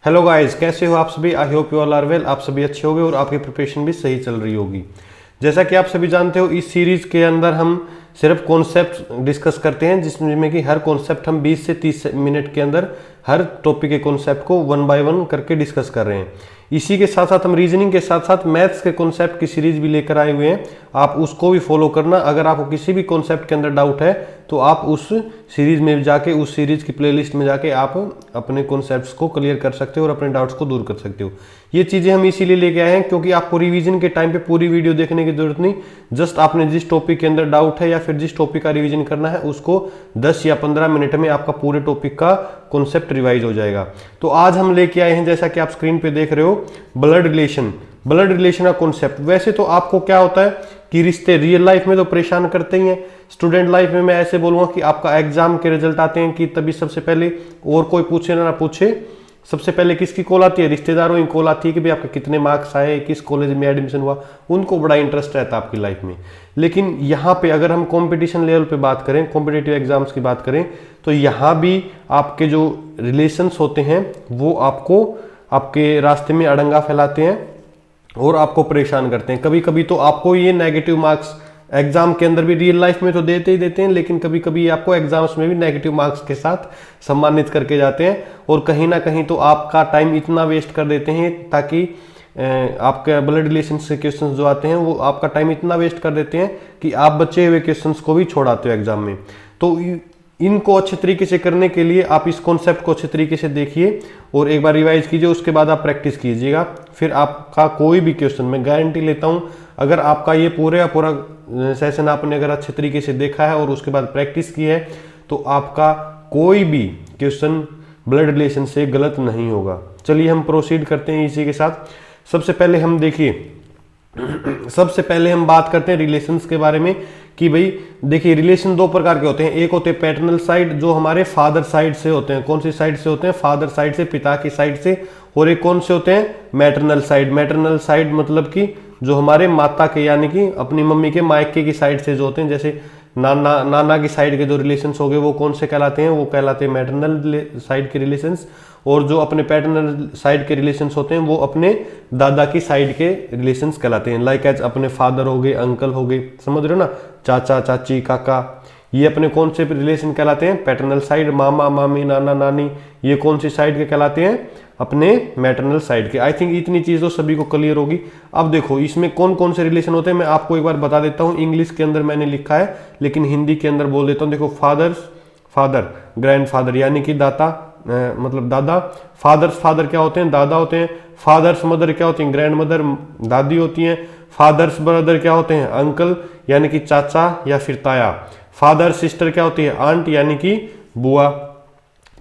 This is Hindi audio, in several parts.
हेलो गाइस, कैसे हो आप सभी। I hope you all are well. आप सभी अच्छे होंगे और आपकी प्रिपरेशन भी सही चल रही होगी। जैसा कि आप सभी जानते हो, इस सीरीज के अंदर हम सिर्फ कॉन्सेप्ट डिस्कस करते हैं, जिसमें कि हर कॉन्सेप्ट हम 20 से 30 मिनट के अंदर हर टॉपिक के कॉन्सेप्ट को वन बाय वन करके डिस्कस कर रहे हैं। इसी के साथ साथ हम रीजनिंग के साथ साथ मैथ्स के कॉन्सेप्ट की सीरीज भी लेकर आए हुए हैं। आप उसको भी फॉलो करना। अगर आपको किसी भी कॉन्सेप्ट के अंदर डाउट है तो आप उस सीरीज में जाके, उस सीरीज की प्लेलिस्ट में जाके आप अपने कॉन्सेप्ट्स को क्लियर कर सकते हो और अपने डाउट्स को दूर कर सकते हो। ये चीज़ें हम इसीलिए लेके आए हैं क्योंकि आपको रिवीजन के टाइम पे पूरी वीडियो देखने की जरूरत नहीं। जस्ट आपने जिस टॉपिक के अंदर डाउट है या फिर जिस टॉपिक का रिवीजन करना है, उसको 10 या 15 मिनट में आपका पूरे टॉपिक का कॉन्सेप्ट रिवाइज हो जाएगा। तो आज हम लेके आए हैं, जैसा कि आप स्क्रीन पे देख रहे हो, ब्लड रिलेशन। ब्लड रिलेशन का कॉन्सेप्ट। वैसे तो आपको क्या होता है कि रिश्ते रियल लाइफ में तो परेशान करते ही हैं। स्टूडेंट लाइफ में मैं ऐसे बोलूंगा कि आपका एग्जाम के रिजल्ट आते हैं कि तभी सबसे पहले, और कोई पूछे ना पूछे, सबसे पहले किसकी कॉल आती है? रिश्तेदारों की कॉल आती है कि भाई आपके कितने मार्क्स आए, किस कॉलेज में एडमिशन हुआ। उनको बड़ा इंटरेस्ट रहता है आपकी लाइफ में। लेकिन यहाँ पे अगर हम कंपटीशन लेवल पे बात करें, कॉम्पिटिटिव एग्जाम्स की बात करें, तो यहाँ भी आपके जो रिलेशंस होते हैं वो आपको आपके रास्ते में अड़ंगा फैलाते हैं और आपको परेशान करते हैं। कभी कभी तो आपको ये नेगेटिव मार्क्स एग्जाम के अंदर भी, रियल लाइफ में तो देते ही देते हैं, लेकिन कभी कभी आपको एग्जाम्स में भी नेगेटिव मार्क्स के साथ सम्मानित करके जाते हैं। और कहीं ना कहीं तो आपका टाइम इतना वेस्ट कर देते हैं ताकि आपके ब्लड रिलेशन से क्वेश्चंस जो आते हैं वो आपका टाइम इतना वेस्ट कर देते हैं कि आप बचे हुए क्वेश्चंस को भी छोड़ाते हो एग्जाम में। तो इनको अच्छे तरीके से करने के लिए आप इस कॉन्सेप्ट को अच्छे तरीके से देखिए और एक बार रिवाइज कीजिए। उसके बाद आप प्रैक्टिस कीजिएगा। फिर आपका कोई भी क्वेश्चन, मैं गारंटी लेता हूं, अगर आपका ये पूरा पूरा सेशन आपने अगर अच्छे तरीके से देखा है और उसके बाद प्रैक्टिस की है, तो आपका कोई भी क्वेश्चन ब्लड रिलेशन से गलत नहीं होगा। चलिए हम प्रोसीड करते हैं इसी के साथ। सबसे पहले हम देखिए, सबसे पहले हम बात करते हैं रिलेशंस के बारे में कि भाई देखिए, रिलेशन दो प्रकार के होते हैं। एक होते हैं पैटर्नल साइड, जो हमारे फादर साइड से होते हैं। कौन सी साइड से होते हैं? फादर साइड से, पिता की साइड से। और एक कौन से होते हैं? Maternal side. मैटरनल साइड मतलब कि जो हमारे माता के, यानी कि अपनी मम्मी के मायके की साइड से जो होते हैं, जैसे नाना की साइड के जो रिलेशंस हो गए वो कौन से कहलाते हैं? वो कहलाते हैं मैटरनल साइड के रिलेशंस। और जो अपने पैटर्नल साइड के रिलेशंस होते हैं वो अपने दादा की साइड के रिलेशंस कहलाते हैं। लाइक एज अपने फादर हो गए, अंकल हो गए, समझ रहे हो ना, चाचा चाची काका, ये अपने कौन से रिलेशन कहलाते हैं? Paternal side. मामा मामी नाना नानी, ये कौन सी साइड के कहलाते हैं? अपने मैटरनल साइड के। आई थिंक इतनी चीज तो सभी को क्लियर होगी। अब देखो इसमें कौन कौन से रिलेशन होते हैं मैं आपको एक बार बता देता हूँ। इंग्लिश के अंदर मैंने लिखा है लेकिन हिंदी के अंदर बोल देता हूँ। देखो, फादर ग्रैंडफादर यानी कि दाता, मतलब दादा। फादर्स फादर क्या होते हैं? दादा होते हैं। फादर्स मदर क्या होती हैं? ग्रैंड मदर, दादी होती हैं। फादर्स ब्रदर क्या होते हैं? अंकल यानी कि चाचा या फिर ताया। फादर सिस्टर क्या होती है? आंट यानी कि बुआ।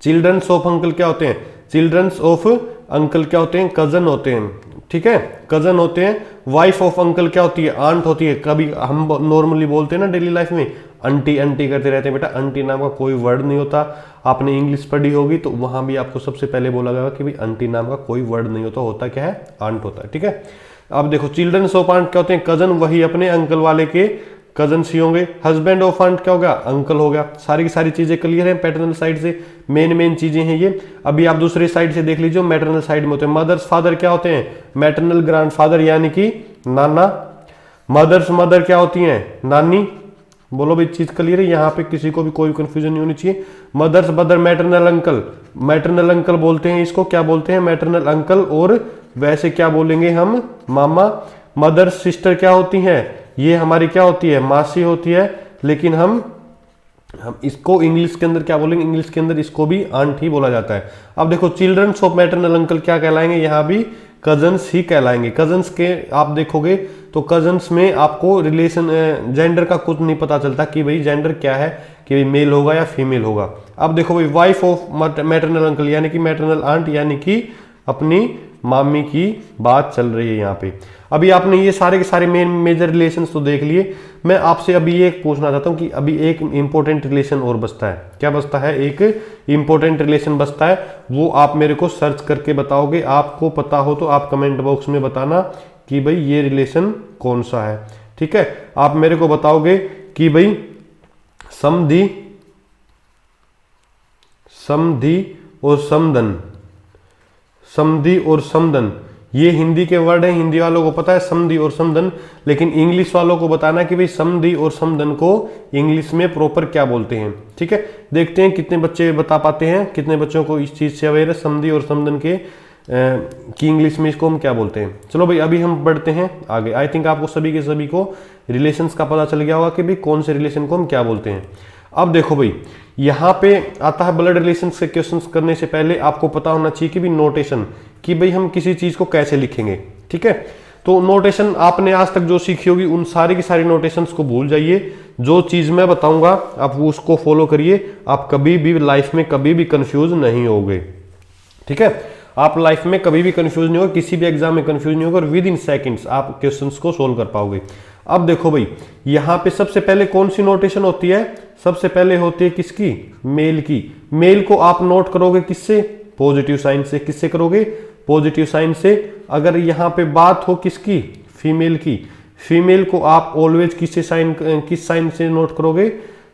चिल्ड्रंस ऑफ अंकल क्या होते हैं? चिल्ड्रंस ऑफ अंकल क्या होते हैं? कजन होते हैं। ठीक है, कजन होते हैं। वाइफ ऑफ अंकल क्या होती है? आंट होती है। कभी हम नॉर्मली बोलते हैं ना डेली लाइफ में, आंटी आंटी करते रहते हैं। बेटा, आंटी नाम का कोई वर्ड नहीं होता। आपने इंग्लिश पढ़ी होगी तो वहां भी आपको सबसे पहले बोला गया कि भाई आंटी नाम का कोई वर्ड नहीं होता। होता क्या है? आंट होता है। ठीक है, अब देखो, चिल्ड्रंस ऑफ आंट क्या होते हैं? कजन, वही अपने अंकल वाले के कजन ही होंगे। हस्बैंड ऑफ आंट क्या हो गया? अंकल हो गया। सारी की सारी चीजें क्लियर हैं पैटर्नल साइड से। मेन चीजें हैं ये। अभी आप दूसरे साइड से देख लीजिए, मैटरनल साइड में होते हैं। मदर्स फादर क्या होते हैं? मैटरनल ग्रैंडफादर यानी कि नाना। मदर्स मदर क्या होती हैं? नानी। बोलो भाई, चीज क्लियर है? यहाँ पे किसी को भी कोई कंफ्यूजन नहीं होनी चाहिए। Mother's mother maternal uncle. Maternal uncle बोलते हैं इसको, क्या बोलते हैं? Maternal uncle. और वैसे क्या बोलेंगे हम? मामा। मदर्स सिस्टर क्या होती हैं? ये हमारी क्या होती है? मासी होती है। लेकिन हम इसको इंग्लिश के अंदर क्या बोलेंगे? इंग्लिश के अंदर इसको भी आंट ही बोला जाता है। अब देखो, चिल्ड्रंस ऑफ मैटरनल अंकल क्या कहलाएंगे? यहाँ भी कजन्स ही कहलाएंगे। कजन्स के आप देखोगे तो कजन्स में आपको रिलेशन, जेंडर का कुछ नहीं पता चलता कि भाई जेंडर क्या है, कि भाई मेल होगा या फीमेल होगा। अब देखो भाई, वाइफ ऑफ मैटरनल अंकल यानी कि मैटरनल आंट, यानी कि अपनी मामी की बात चल रही है यहाँ पे। अभी आपने ये सारे के सारे मेजर रिलेशंस तो देख लिए। मैं आपसे अभी ये पूछना चाहता हूँ कि अभी एक इंपॉर्टेंट रिलेशन और बचता है। क्या बचता है? एक इंपॉर्टेंट रिलेशन बचता है। वो आप मेरे को सर्च करके बताओगे। आपको पता हो तो आप कमेंट बॉक्स में बताना कि भाई ये रिलेशन कौन सा है। ठीक है, आप मेरे को बताओगे कि भाई समधि, समधि और समधन। समधि और समधन, ये हिंदी के वर्ड हैं, हिंदी वालों को पता है समधि और समधन, लेकिन इंग्लिश वालों को बताना कि भाई समधि और समधन को इंग्लिश में प्रॉपर क्या बोलते हैं। ठीक है, देखते हैं कितने बच्चे बता पाते हैं, कितने बच्चों को इस चीज से अवेयर है समधि और समधन के कि इंग्लिश में इसको हम क्या बोलते हैं। चलो भाई अभी हम बढ़ते हैं आगे। आई थिंक आपको सभी के सभी को रिलेशंस का पता चल गया होगा कि भाई कौन से रिलेशन को हम क्या बोलते हैं। अब देखो भाई यहाँ पे आता है ब्लड रिलेशंस के क्वेश्चंस करने से पहले आपको पता होना चाहिए कि भी नोटेशन, कि भाई हम किसी चीज को कैसे लिखेंगे। ठीक है, तो नोटेशन आपने आज तक जो सीखी होगी उन सारी की सारी नोटेशंस को भूल जाइए। जो चीज मैं बताऊंगा आप उसको फॉलो करिए, आप कभी भी लाइफ में कभी भी कंफ्यूज नहीं होगे। ठीक है, आप लाइफ में कभी भी कंफ्यूज नहीं होगे, किसी भी एग्जाम में कंफ्यूज नहीं होगा और विद इन सेकंड्स आप क्वेश्चंस को सोल्व कर पाओगे। अब देखो भाई यहाँ पे सबसे पहले कौन सी नोटेशन होती है, सबसे पहले होती है किसकी, मेल की। मेल को आप नोट करोगे किससे, पॉजिटिव साइन से। किससे करोगे, पॉजिटिव साइन से। अगर यहाँ पे बात हो किसकी, फीमेल की, फीमेल को आप ऑलवेज किस साइन से नोट करोगे,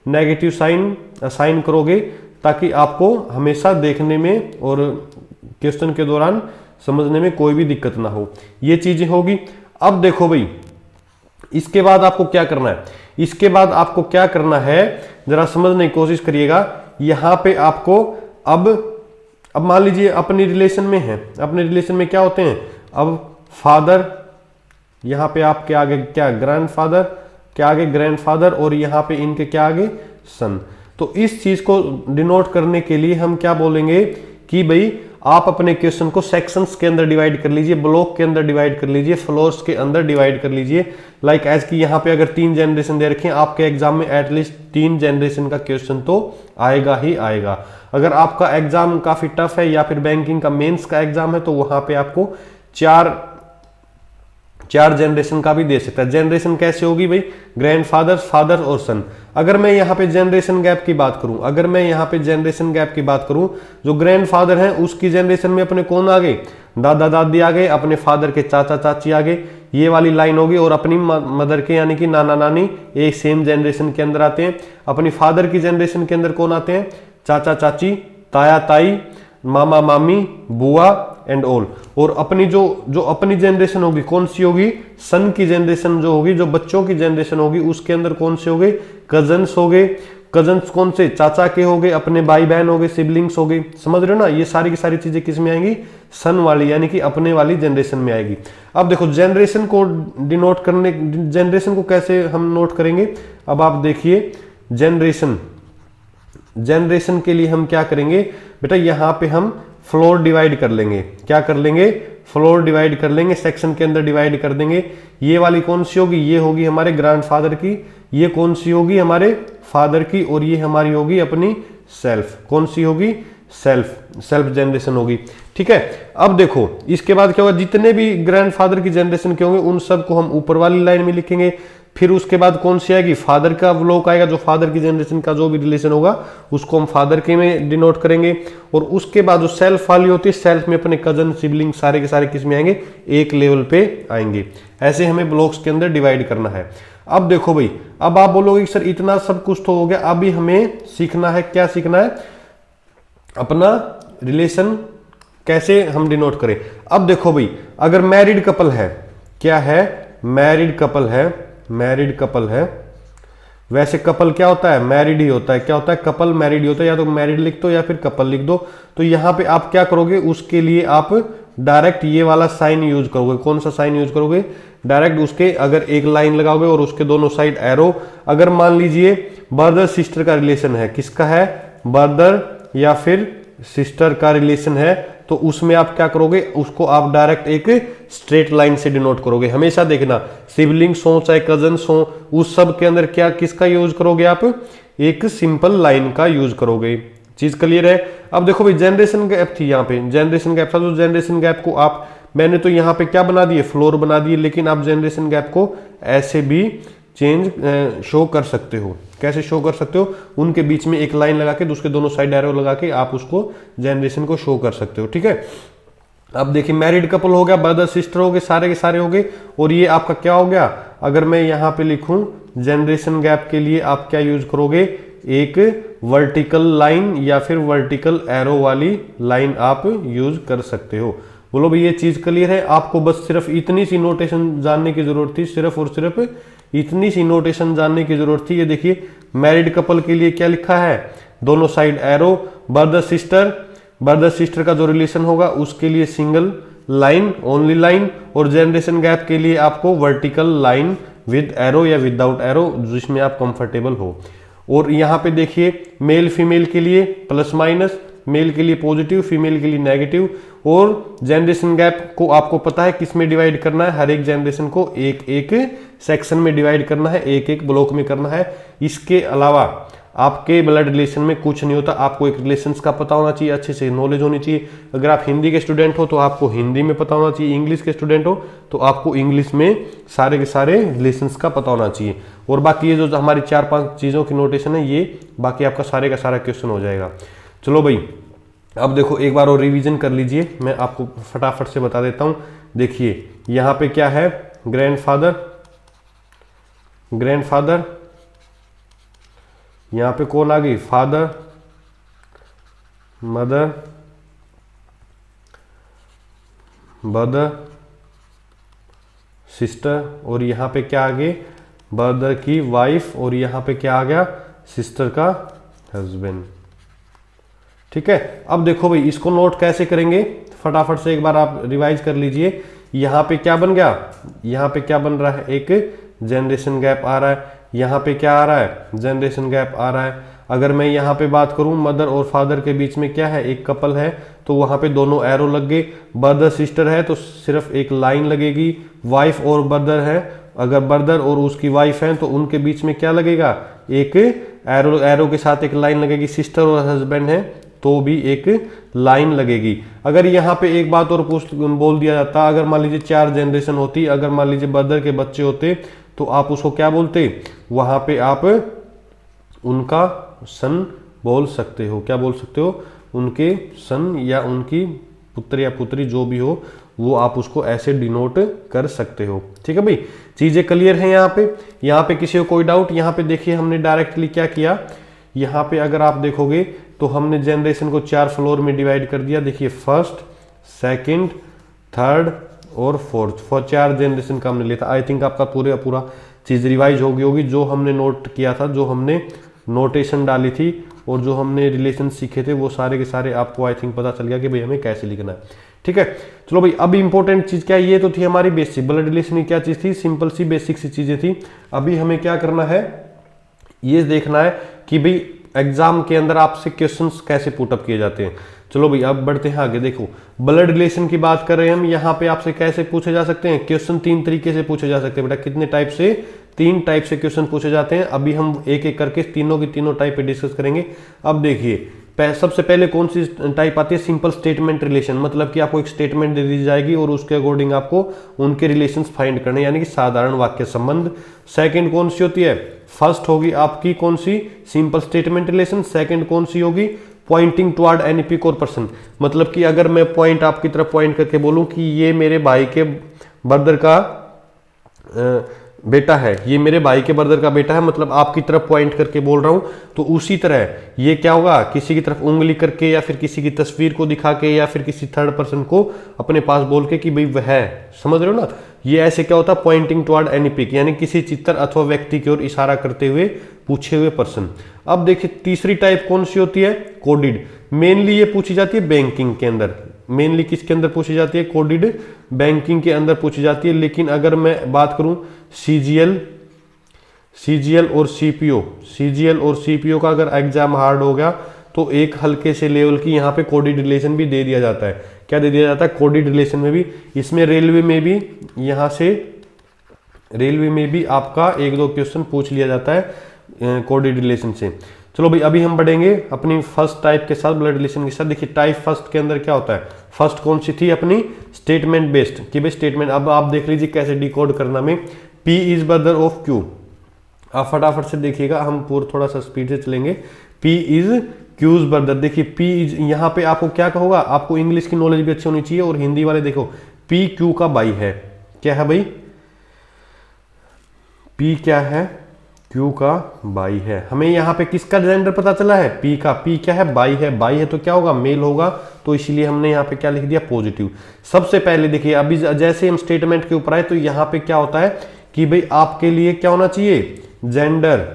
नेगेटिव साइन करोगे, ताकि आपको हमेशा देखने में और क्वेश्चन के दौरान समझने में कोई भी दिक्कत ना हो। ये चीजें होगी। अब देखो भाई इसके बाद आपको क्या करना है, इसके बाद आपको क्या करना है जरा समझने की कोशिश करिएगा। यहां पे आपको अब मान लीजिए अपनी रिलेशन में है, अपने रिलेशन में क्या होते हैं, अब फादर, यहां पे आपके आगे क्या ग्रैंडफादर, क्या आगे ग्रैंडफादर, और यहां पे इनके क्या आगे सन। तो इस चीज को डिनोट करने के लिए हम क्या बोलेंगे कि भाई आप अपने क्वेश्चन को सेक्शंस के अंदर डिवाइड कर लीजिए, ब्लॉक के अंदर डिवाइड कर लीजिए, फ्लोर्स के अंदर डिवाइड कर लीजिए। लाइक एज की यहाँ पे अगर 3 जनरेशन दे रखे हैं, आपके एग्जाम में एटलीस्ट 3 जनरेशन का क्वेश्चन तो आएगा ही आएगा। अगर आपका एग्जाम काफी टफ है या फिर बैंकिंग का मेंस का एग्जाम है तो वहां पे आपको 4 जनरेशन का भी दे सकता है। जनरेशन कैसे होगी भाई, ग्रैंडफादर, फादर और सन। अगर मैं यहाँ पे जनरेशन गैप की बात करूं, अगर मैं यहाँ पे जनरेशन गैप की बात करूं, जो ग्रैंडफादर हैं उसकी जनरेशन में अपने कौन आ गए, दादा दादी आ गए, अपने फादर के चाचा चाची आ गए, ये वाली लाइन होगी। और अपनी मदर के यानी कि नाना नानी एक सेम जनरेशन के अंदर आते हैं। अपनी फादर की जनरेशन के अंदर कौन आते हैं, चाचा चाची, ताया ताई, मामा मामी, बुआ एंड ऑल। और अपनी जो अपनी जनरेशन होगी कौन सी होगी, सन की जनरेशन जो होगी, जो बच्चों की जनरेशन होगी, उसके अंदर कौन से हो गए, कजन्स हो गए। कजन्स कौन से, चाचा के हो गए, अपने भाई बहन हो गए, सिबलिंग्स हो गए। समझ रहे हो ना, ये सारी की सारी चीजें किस में आएंगी, सन वाली यानी कि अपने वाली जनरेशन में आएगी। अब देखो जनरेशन को डिनोट करने, जनरेशन को कैसे हम नोट करेंगे। अब आप देखिए जनरेशन के लिए हम क्या करेंगे बेटा, यहां पे हम फ्लोर डिवाइड कर लेंगे। क्या कर लेंगे, फ्लोर डिवाइड कर लेंगे, सेक्शन के अंदर डिवाइड कर देंगे। ये वाली कौन सी होगी, ये होगी हमारे ग्रैंडफादर की, ये कौन सी होगी हमारे फादर की, और ये हमारी होगी अपनी सेल्फ। कौन सी होगी, सेल्फ जनरेशन होगी। ठीक है, अब देखो इसके बाद क्या होगा, जितने भी ग्रैंडफादर की जनरेशन के होंगे उन सबको हम ऊपर वाली लाइन में लिखेंगे। फिर उसके बाद कौन सी आएगी, फादर का ब्लॉक आएगा, जो फादर की जनरेशन का जो भी रिलेशन होगा उसको हम फादर के में डिनोट करेंगे। और उसके बाद जो सेल्फ वाली होती है, सेल्फ में अपने कजन सिबलिंग सारे के सारे किस में आएंगे, एक लेवल पे आएंगे। ऐसे हमें ब्लॉक्स के अंदर डिवाइड करना है। अब देखो भाई, अब आप बोलोगे सर इतना सब कुछ तो हो गया, अभी हमें सीखना है, क्या सीखना है, अपना रिलेशन कैसे हम डिनोट करें। अब देखो भाई अगर मैरिड कपल है, क्या है, मैरिड कपल है, वैसे कपल क्या होता है, मैरिड ही होता है। क्या होता है, कपल मैरिड ही होता है, या तो मैरिड लिख दो या फिर कपल लिख दो। तो यहां पे आप क्या करोगे, उसके लिए आप डायरेक्ट ये वाला साइन यूज करोगे। कौन सा साइन यूज करोगे, डायरेक्ट उसके अगर एक लाइन लगाओगे और उसके दोनों साइड एरो। अगर मान लीजिए ब्रदर सिस्टर का रिलेशन है, किसका है, ब्रदर या फिर सिस्टर का रिलेशन है, तो उसमें आप क्या करोगे, उसको आप डायरेक्ट एक स्ट्रेट लाइन से डिनोट करोगे। हमेशा देखना सिबलिंग्स हो चाहे कजन्स हो, उस सब के अंदर क्या किसका यूज करोगे, आप एक सिंपल लाइन का यूज करोगे। चीज क्लियर है। अब देखो भाई जनरेशन गैप थी, यहाँ पे जनरेशन गैप था, तो जनरेशन गैप को आप, मैंने तो यहाँ पे क्या बना दिए, फ्लोर बना दिए, लेकिन आप जनरेशन गैप को ऐसे भी चेंज शो कर सकते हो। कैसे शो कर सकते हो, उनके बीच में एक लाइन लगा के उसके दोनों साइड एरो लगा के आप उसको जनरेशन को शो कर सकते हो। ठीक है, अब देखिए मैरिड कपल हो गया, ब्रदर सिस्टर हो गए, सारे के सारे हो गए। और ये आपका क्या हो गया, अगर मैं यहाँ पे लिखूं जनरेशन गैप के लिए आप क्या यूज करोगे, एक वर्टिकल लाइन या फिर वर्टिकल एरो वाली लाइन आप यूज कर सकते हो। बोलो भाई ये चीज क्लियर है? आपको बस सिर्फ इतनी सी नोटेशन जानने की जरूरत थी, सिर्फ और सिर्फ इतनी सी नोटेशन जानने की जरूरत थी। ये देखिए मैरिड कपल के लिए क्या लिखा है, दोनों साइड एरो। ब्रदर सिस्टर का जो रिलेशन होगा उसके लिए सिंगल लाइन, ओनली लाइन। और जनरेशन गैप के लिए आपको वर्टिकल लाइन विद एरो या विदाउट एरो, जिसमें आप कंफर्टेबल हो। और यहाँ पे देखिए मेल फीमेल के लिए प्लस माइनस, मेल के लिए पॉजिटिव, फीमेल के लिए नेगेटिव। और जनरेशन गैप को आपको पता है किस में डिवाइड करना है, हर एक जनरेशन को एक एक सेक्शन में डिवाइड करना है, एक एक ब्लॉक में करना है। इसके अलावा आपके ब्लड रिलेशन में कुछ नहीं होता। आपको एक रिलेशंस का पता होना चाहिए, अच्छे से नॉलेज होनी चाहिए। अगर आप हिंदी के स्टूडेंट हो तो आपको हिंदी में पता होना चाहिए, इंग्लिश के स्टूडेंट हो तो आपको इंग्लिश में सारे के सारे रिलेशंस का पता होना चाहिए। और बाकी ये जो हमारी 4-5 चीज़ों की नोटेशन है, ये बाकी आपका सारे का सारा क्वेश्चन हो जाएगा। चलो भाई अब देखो एक बार और रिवीजन कर लीजिए, मैं आपको फटाफट से बता देता हूँ। देखिए यहाँ पे क्या है, ग्रैंडफादर, यहाँ पे कौन आ गई, फादर, मदर, ब्रदर, सिस्टर। और यहाँ पे क्या आ गए, ब्रदर की वाइफ। और यहाँ पे क्या आ गया, सिस्टर का हस्बैंड। ठीक है, अब देखो भाई इसको नोट कैसे करेंगे, फटाफट से एक बार आप रिवाइज कर लीजिए। यहाँ पे क्या बन गया, यहाँ पे क्या बन रहा है, एक जनरेशन गैप आ रहा है। यहाँ पे क्या आ रहा है, जनरेशन गैप आ रहा है। अगर मैं यहाँ पे बात करूँ मदर और फादर के बीच में क्या है, एक कपल है तो वहाँ पे दोनों एरो लग गए। ब्रदर सिस्टर है तो सिर्फ एक लाइन लगेगी। वाइफ और ब्रदर है, अगर ब्रदर और उसकी वाइफ है तो उनके बीच में क्या लगेगा, एक एरो के साथ एक लाइन लगेगी। सिस्टर और हस्बैंड है तो भी एक लाइन लगेगी। अगर यहाँ पे एक बात और बोल दिया जाता, अगर मान लीजिए 4 जनरेशन होती, अगर मान लीजिए ब्रदर के बच्चे होते तो आप उसको क्या बोलते, वहां पे आप उनका सन बोल सकते हो। क्या बोल सकते हो, उनके सन या उनकी पुत्र या पुत्री जो भी हो वो आप उसको ऐसे डिनोट कर सकते हो। ठीक है भाई, चीजें क्लियर हैं यहाँ पे किसी को कोई डाउट? यहाँ पे देखिए हमने डायरेक्टली क्या किया, यहाँ पे अगर आप देखोगे तो हमने जनरेशन को 4 फ्लोर में डिवाइड कर दिया। देखिए फर्स्ट, सेकंड, थर्ड और फोर्थ, 4 जनरेशन का हमने लिया था। आई थिंक आपका पूरा चीज रिवाइज होगी जो हमने नोट किया था, जो हमने नोटेशन डाली थी और जो हमने रिलेशन सीखे थे वो सारे के सारे आपको आई थिंक पता चल गया कि भाई हमें कैसे लिखना है। ठीक है, चलो भाई अभी इंपॉर्टेंट चीज क्या है, ये तो थी हमारी बेसिक ब्लड रिलेशन की क्या चीज थी, सिंपल सी बेसिक सी चीजें थी। अभी हमें क्या करना है, ये देखना है कि भाई एग्जाम के अंदर आपसे क्वेश्चंस कैसे पुटअप किए जाते हैं। चलो भाई अब बढ़ते हैं आगे। देखो ब्लड रिलेशन की बात कर रहे हैं हम, यहाँ पे आपसे कैसे पूछे जा सकते हैं क्वेश्चन, 3 तरीके से पूछे जा सकते हैं बेटा। कितने टाइप से, 3 टाइप से क्वेश्चन पूछे जाते हैं। अभी हम एक एक करके तीनों की तीनों टाइप पे डिस्कस करेंगे। अब देखिए सबसे पहले कौन सी टाइप आती है, सिंपल स्टेटमेंट रिलेशन। मतलब कि आपको एक स्टेटमेंट दे दी जाएगी और उसके अकॉर्डिंग आपको उनके रिलेशंस फाइंड करने, यानी कि साधारण वाक्य संबंध। सेकंड कौन सी होती है, फर्स्ट होगी आपकी कौन सी, सिंपल स्टेटमेंट रिलेशन। सेकंड कौन सी होगी, पॉइंटिंग टुवर्ड एनी पिक और पर्सन। मतलब कि अगर मैं पॉइंट आपकी तरफ पॉइंट करके बोलूं कि ये मेरे भाई के ब्रदर का बेटा है, ये मेरे भाई के ब्रदर का बेटा है, मतलब आपकी तरफ पॉइंट करके बोल रहा हूं। तो उसी तरह ये क्या होगा, किसी की तरफ उंगली करके या फिर किसी की तस्वीर को दिखा के या फिर किसी थर्ड पर्सन को अपने पास बोल के कि भाई वह है, समझ रहे हो ना। ये ऐसे क्या होता है, पॉइंटिंग टुवर्ड एनी पिक, यानी किसी चित्र अथवा व्यक्ति की ओर इशारा करते हुए पूछे हुए पर्सन। अब देखिए तीसरी टाइप कौन सी होती है, कोडिड। मेनली ये पूछी जाती है बैंकिंग के अंदर, मेनली किसके अंदर पूछी जाती है, कोडिड बैंकिंग के अंदर पूछी जाती है। लेकिन अगर मैं बात करूं सीजीएल और सीपीओ का अगर एग्जाम हार्ड हो गया तो एक हल्के से लेवल की यहाँ पे कोडिड रिलेशन भी दे दिया जाता है। क्या दे दिया जाता है, कोडिड रिलेशन में भी। इसमें रेलवे में भी, यहाँ से रेलवे में भी आपका 1-2 क्वेश्चन पूछ लिया जाता है कोडिड रिलेशन से। चलो भाई अभी हम बढ़ेंगे अपनी फर्स्ट टाइप के साथ, ब्लड रिलेशन के साथ। देखिए टाइप फर्स्ट के अंदर क्या होता है, फर्स्ट कौन सी थी अपनी, स्टेटमेंट बेस्ड कि भाई स्टेटमेंट। अब आप देख लीजिए कैसे डिकोड करना में, P is brother of Q. आप फटाफट से देखिएगा, हम पूरा थोड़ा सा स्पीड से चलेंगे। P is cousin brother. देखिए पी इज, यहाँ पे आपको क्या कहोगा, आपको इंग्लिश की नॉलेज भी अच्छी होनी चाहिए और हिंदी वाले देखो पी क्यू का भाई है। क्या है भाई, पी क्या है, क्यू का बाई है। हमें यहाँ पे किसका जेंडर पता चला है, पी का। पी क्या है, बाई है। बाई है तो क्या होगा, मेल होगा, तो इसीलिए हमने यहाँ पे क्या लिख दिया, पॉजिटिव। सबसे पहले देखिए, अभी जैसे हम स्टेटमेंट के ऊपर आए तो यहाँ पे क्या होता है कि भाई आपके लिए क्या होना चाहिए, जेंडर।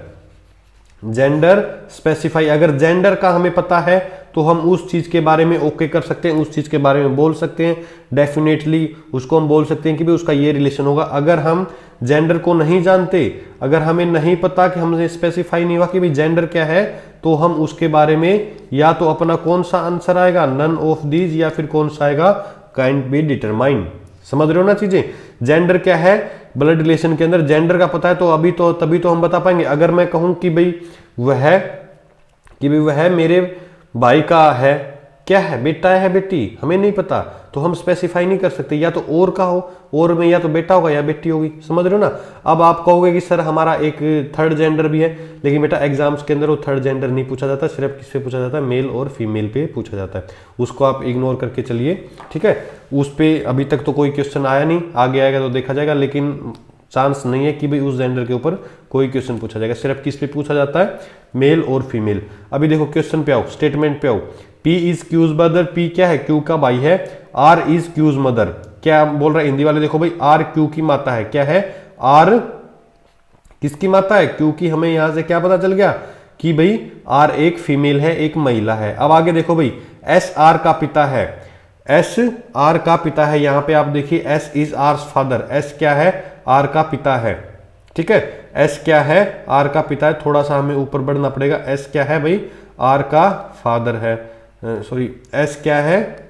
जेंडर स्पेसिफाई, अगर जेंडर का हमें पता है तो हम उस चीज के बारे में ओके कर सकते हैं, उस चीज के बारे में बोल सकते हैं, डेफिनेटली उसको हम बोल सकते हैं कि भाई उसका ये रिलेशन होगा। अगर हम जेंडर को नहीं जानते, अगर हमें नहीं पता कि हमने स्पेसिफाई नहीं हुआ कि भाई जेंडर क्या है, तो हम उसके बारे में या तो अपना कौन सा आंसर आएगा, नन ऑफ दीज, या फिर कौन सा आएगा, काइंट बी डिटरमाइंड। समझ रहे हो ना चीजें। जेंडर क्या है, ब्लड रिलेशन के अंदर जेंडर का पता है तो अभी तो तभी तो हम बता पाएंगे। अगर मैं कहूं कि भाई वह मेरे भाई का है, क्या है, बेटा है बेटी, हमें नहीं पता तो हम स्पेसिफाई नहीं कर सकते। या तो और का हो, और में या तो बेटा होगा या बेटी होगी। समझ रहे हो ना। अब आप कहोगे कि सर हमारा एक थर्ड जेंडर भी है, लेकिन बेटा एग्जाम्स के अंदर वो थर्ड जेंडर नहीं पूछा जाता, सिर्फ किस पे पूछा जाता है, मेल और फीमेल पे पूछा जाता है। उसको आप इग्नोर करके चलिए, ठीक है। उस पर अभी तक तो कोई क्वेश्चन आया नहीं, आगे आएगा तो देखा जाएगा, लेकिन चांस नहीं है कि भाई उस जेंडर के ऊपर कोई क्वेश्चन पूछा जाएगा। सिर्फ किस पे पूछा जाता है, मेल और फीमेल। अभी देखो क्वेश्चन पे आओ, स्टेटमेंट पे आओ। P is cousin brother, P क्या है, क्यू का भाई है। R इज क्यूज मदर, क्या बोल रहा है हिंदी वाले, देखो भाई R क्यू की माता है। क्या है, R किसकी माता है, क्यू की। हमें यहां से क्या पता चल गया कि भाई R एक फीमेल है, एक महिला है। अब आगे देखो भाई, S R का पिता है, S R का पिता है। यहां पे आप देखिए S is hours father, S क्या है, R का पिता है, ठीक है। S क्या है, R का पिता है। थोड़ा सा हमें ऊपर बढ़ना पड़ेगा। S क्या है भाई, R का फादर है, सॉरी S क्या है,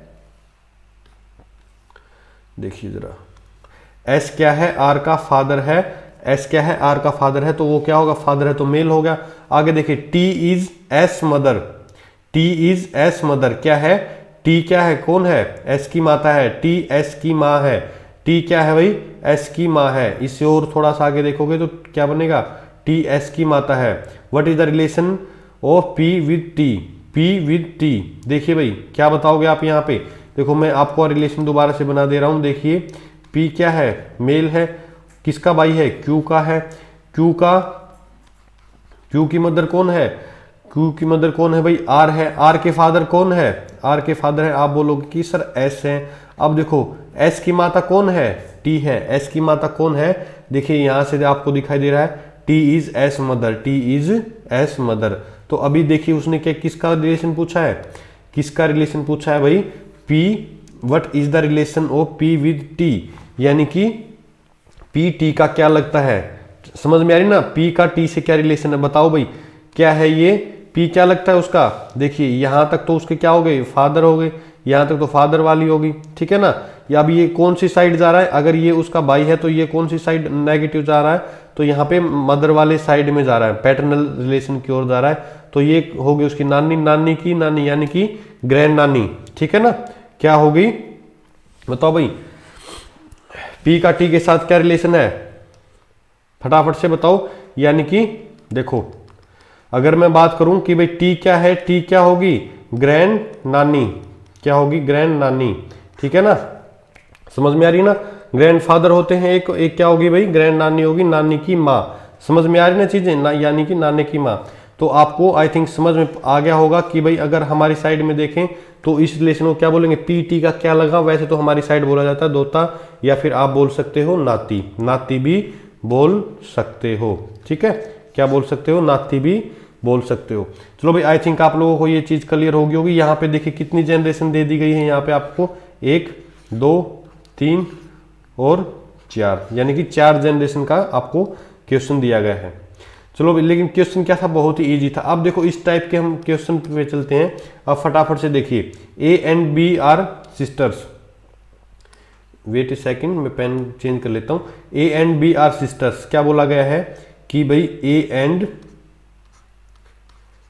देखिए जरा, S क्या है, R का फादर है। S क्या है, R का फादर है, तो वो क्या होगा, फादर है तो मेल हो गया। आगे देखिए, T is S mother, T is S mother, क्या है, T क्या है, कौन है, S की माता है, T S की माँ है। T क्या है भाई, S की माँ है। इससे और थोड़ा सा आगे देखोगे तो क्या बनेगा, T S की माता है। What is the relation of P with T, P with T। देखिए भाई क्या बताओगे आप यहाँ पे, देखो मैं आपको रिलेशन दोबारा से बना दे रहा हूं। देखिए P क्या है, मेल है, किसका भाई है, Q का है। Q की मदर कौन है, Q की मदर कौन है भाई, R है। R के फादर कौन है, R के फादर है। आप बोलोगे कि सर S है। अब देखो S की माता कौन है, T है। S की माता कौन है, देखिए यहां से आपको दिखाई दे रहा है, T is S mother, T is S mother. तो अभी देखिए उसने क्या, किसका रिलेशन पूछा है, किसका रिलेशन पूछा है भाई, P। What is the relation of P with T, यानी कि P T का क्या लगता है। समझ में आ रही ना, P का T से क्या रिलेशन है, बताओ भाई क्या है ये, P क्या लगता है उसका। देखिए यहां तक तो उसके क्या हो गए, फादर हो गए, यहां तक तो फादर वाली होगी, ठीक है ना। या अब ये कौन सी साइड जा रहा है, अगर ये उसका भाई है तो ये कौन सी साइड नेगेटिव जा रहा है, तो यहाँ पे मदर वाले साइड में जा रहा है, पैटर्नल रिलेशन की ओर जा रहा है। तो ये होगी उसकी नानी, नानी की नानी, यानी कि ग्रैंड नानी, ठीक है ना। क्या होगी बताओ भाई, P का T के साथ क्या रिलेशन है, फटाफट से बताओ। यानी कि देखो अगर मैं बात करूं कि भाई T क्या है, T क्या होगी, ग्रैंड नानी, क्या होगी, ग्रैंड नानी, ठीक है ना। समझ में आ रही ना, ग्रैंड फादर होते हैं एक क्या होगी भाई, ग्रैंड नानी होगी, नानी की माँ। समझ में आ रही ना चीजें ना, यानी कि नानी की माँ। तो आपको आई थिंक समझ में आ गया होगा कि भाई अगर हमारी साइड में देखें तो इस रिलेशन को क्या बोलेंगे, P T का क्या लगा। वैसे तो हमारी साइड बोला जाता है दोता, या फिर आप बोल सकते हो नाती, नाती भी बोल सकते हो, ठीक है। क्या बोल सकते हो, नाती भी बोल सकते हो। चलो भाई आई थिंक आप लोगों को ये चीज क्लियर होगी होगी। यहाँ पे देखिए कितनी जनरेशन दे दी गई है, यहाँ पे आपको 1 2 3 और 4, यानी कि 4 जनरेशन का आपको क्वेश्चन दिया गया है। चलो लेकिन क्वेश्चन क्या था, बहुत ही इजी था। अब देखो इस टाइप के हम क्वेश्चन पे चलते हैं। अब फटाफट से देखिए, A and B are sisters, wait a second मैं पेन चेंज कर लेता हूं। A and B are sisters, क्या बोला गया है कि भाई A and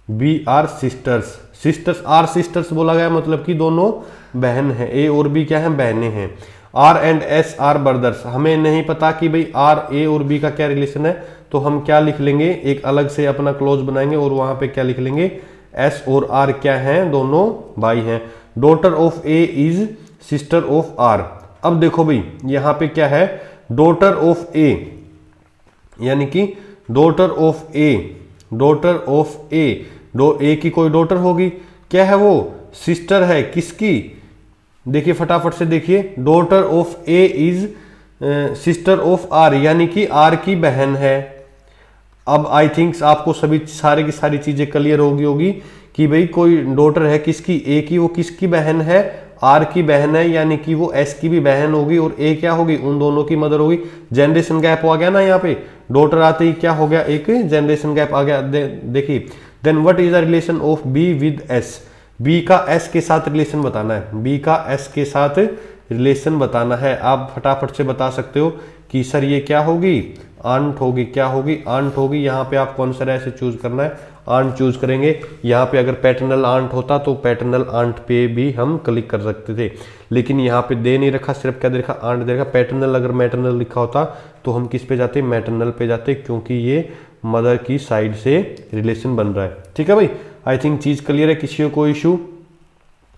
B are sisters, sisters are sisters बोला गया मतलब कि दोनों बहन हैं। A और B क्या है, बहनें हैं। R and S are brothers, हमें नहीं पता कि भाई R A और B का क्या रिलेशन है, तो हम क्या लिख लेंगे, एक अलग से अपना क्लोज बनाएंगे और वहां पे क्या लिख लेंगे, S और R क्या हैं, दोनों भाई हैं। Daughter of A is sister of R। अब देखो भाई यहाँ पे क्या है, डॉटर ऑफ A, यानी कि daughter of A, daughter of A, A की कोई डॉटर होगी, क्या है वो, सिस्टर है किसकी, देखिए फटाफट से देखिए, daughter of A is sister of R, यानी कि आर की बहन है। अब आई थिंक आपको सभी सारे की सारी चीजें क्लियर होगी कि भाई कोई डॉटर है किसकी, ए की, वो किसकी बहन है, आर की बहन है, यानी कि वो एस की भी बहन होगी, और ए क्या होगी, उन दोनों की मदर होगी। जनरेशन गैप आ गया ना, यहाँ पे डॉटर आते ही क्या हो गया, एक जनरेशन गैप आ गया। देखिए then what is the relation of B with S, B का एस के साथ रिलेशन बताना है, बी का एस के साथ रिलेशन बताना है। आप फटाफट से बता सकते हो कि सर ये क्या होगी, आंट होगी, क्या होगी, आंट होगी। यहाँ पे आप कौन सा ऐसे चूज करना है, आंट चूज करेंगे। यहाँ पे अगर पैटर्नल आंट होता तो पैटर्नल आंट पे भी हम क्लिक कर सकते थे, लेकिन यहाँ पे दे नहीं रखा, सिर्फ क्या दे रखा, आंट दे रखा। पैटर्नल अगर मैटरनल लिखा होता तो हम किस पे जाते, मैटरनल पे जाते, क्योंकि ये मदर की साइड से रिलेशन बन रहा है। ठीक है भाई, आई थिंक चीज क्लियर है, किसी को कोई इशू।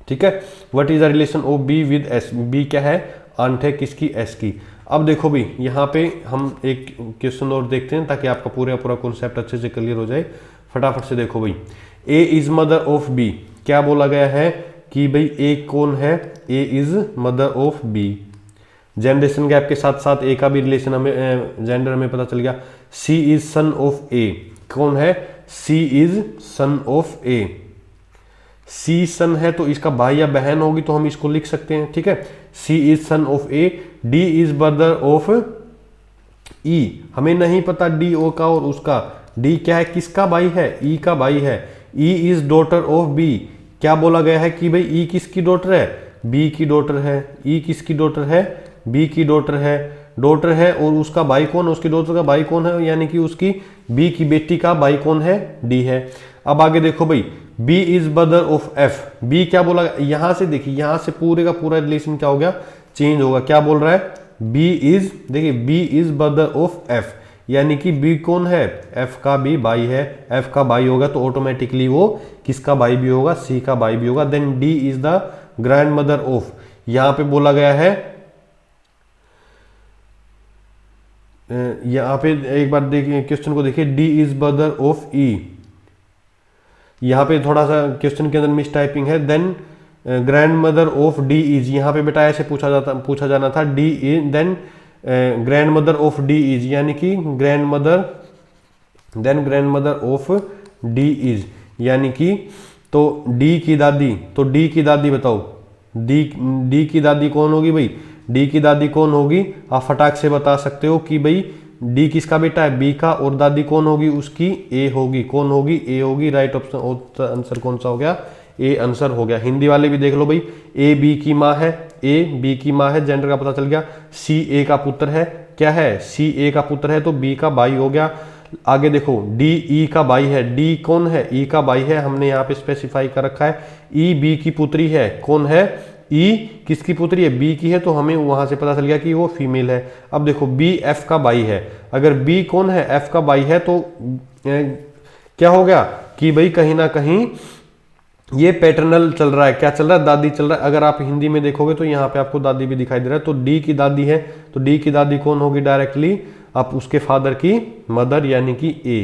ठीक है, what is the relation of B with S, B क्या है, आंट है किसकी, एस की। अब देखो भाई यहाँ पे हम एक क्वेश्चन और देखते हैं ताकि आपका पूरा पूरा कॉन्सेप्ट अच्छे से क्लियर हो जाए। फटाफट से देखो भाई, A is mother of B, क्या बोला गया है कि भाई ए कौन है, A is mother of B. Generation gap के साथ साथ ए का भी रिलेशन हमें, जेंडर हमें पता चल गया। सी इज सन ऑफ ए, कौन है, सी इज सन ऑफ ए, सी सन है तो इसका भाई या बहन होगी तो हम इसको लिख सकते हैं। ठीक है, C is son of A. D is brother of E, हमें नहीं पता डी ओ का और उसका, डी क्या है, किसका भाई है, ई का भाई है। E is daughter of B, क्या बोला गया है कि भाई ई किसकी डॉटर है, बी की डॉटर है। ई किसकी डॉटर है, बी की डॉटर है, डॉटर है, और उसका भाई कौन है, उसकी डॉटर का भाई कौन है, यानी कि उसकी बी की बेटी का भाई कौन है, डी है। अब आगे देखो भाई, B is brother of F, B क्या बोला, यहां से देखिए, यहां से पूरे का पूरा रिलेशन क्या हो गया, चेंज होगा। क्या बोल रहा है, बी इज, देखिए B is brother of F, यानी कि बी कौन है, एफ का भी भाई है। एफ का भाई होगा तो ऑटोमेटिकली वो किसका भाई भी होगा, सी का भाई भी होगा। Then D is the grandmother of, यहां पे बोला गया है, यहां पे एक बार देखिए क्वेश्चन को देखिए, D is brother of E, यहाँ पे थोड़ा सा क्वेश्चन के अंदर मिस टाइपिंग है। Then grandmother of D is, यहाँ पे बेटा ऐसे पूछा जाना था, D is, then grandmother of D is, यानी कि grandmother, then grandmother of D is, यानी कि तो डी की दादी, तो डी की दादी बताओ, डी की दादी कौन होगी भाई, डी की दादी कौन होगी, आप फटाक से बता सकते हो कि भाई डी किसका बेटा है, बी का, और दादी कौन होगी उसकी, ए होगी, कौन होगी, ए होगी। राइट ऑप्शन आंसर कौन सा हो गया, ए आंसर हो गया। हिंदी वाले भी देख लो भाई, ए बी की माँ है, ए बी की माँ है, जेंडर का पता चल गया। सी ए का पुत्र है, क्या है, सी ए का पुत्र है तो बी का भाई हो गया। आगे देखो, डी ई का भाई है, डी कौन है, ई का भाई है, हमने यहाँ पे स्पेसिफाई कर रखा है। ई बी की पुत्री है, कौन है, ई किसकी पुत्री है, बी की है, तो हमें वहां से पता चल गया कि वो फीमेल है। अब देखो, बी एफ का भाई है, अगर बी कौन है, एफ का भाई है, तो क्या हो गया कि भाई कहीं ना कहीं ये पैटर्नल चल रहा है, क्या चल रहा है, दादी चल रहा है। अगर आप हिंदी में देखोगे तो यहाँ पे आपको दादी भी दिखाई दे रहा है, तो डी की दादी है, तो डी की दादी कौन होगी, डायरेक्टली आप उसके फादर की मदर, यानी कि ए।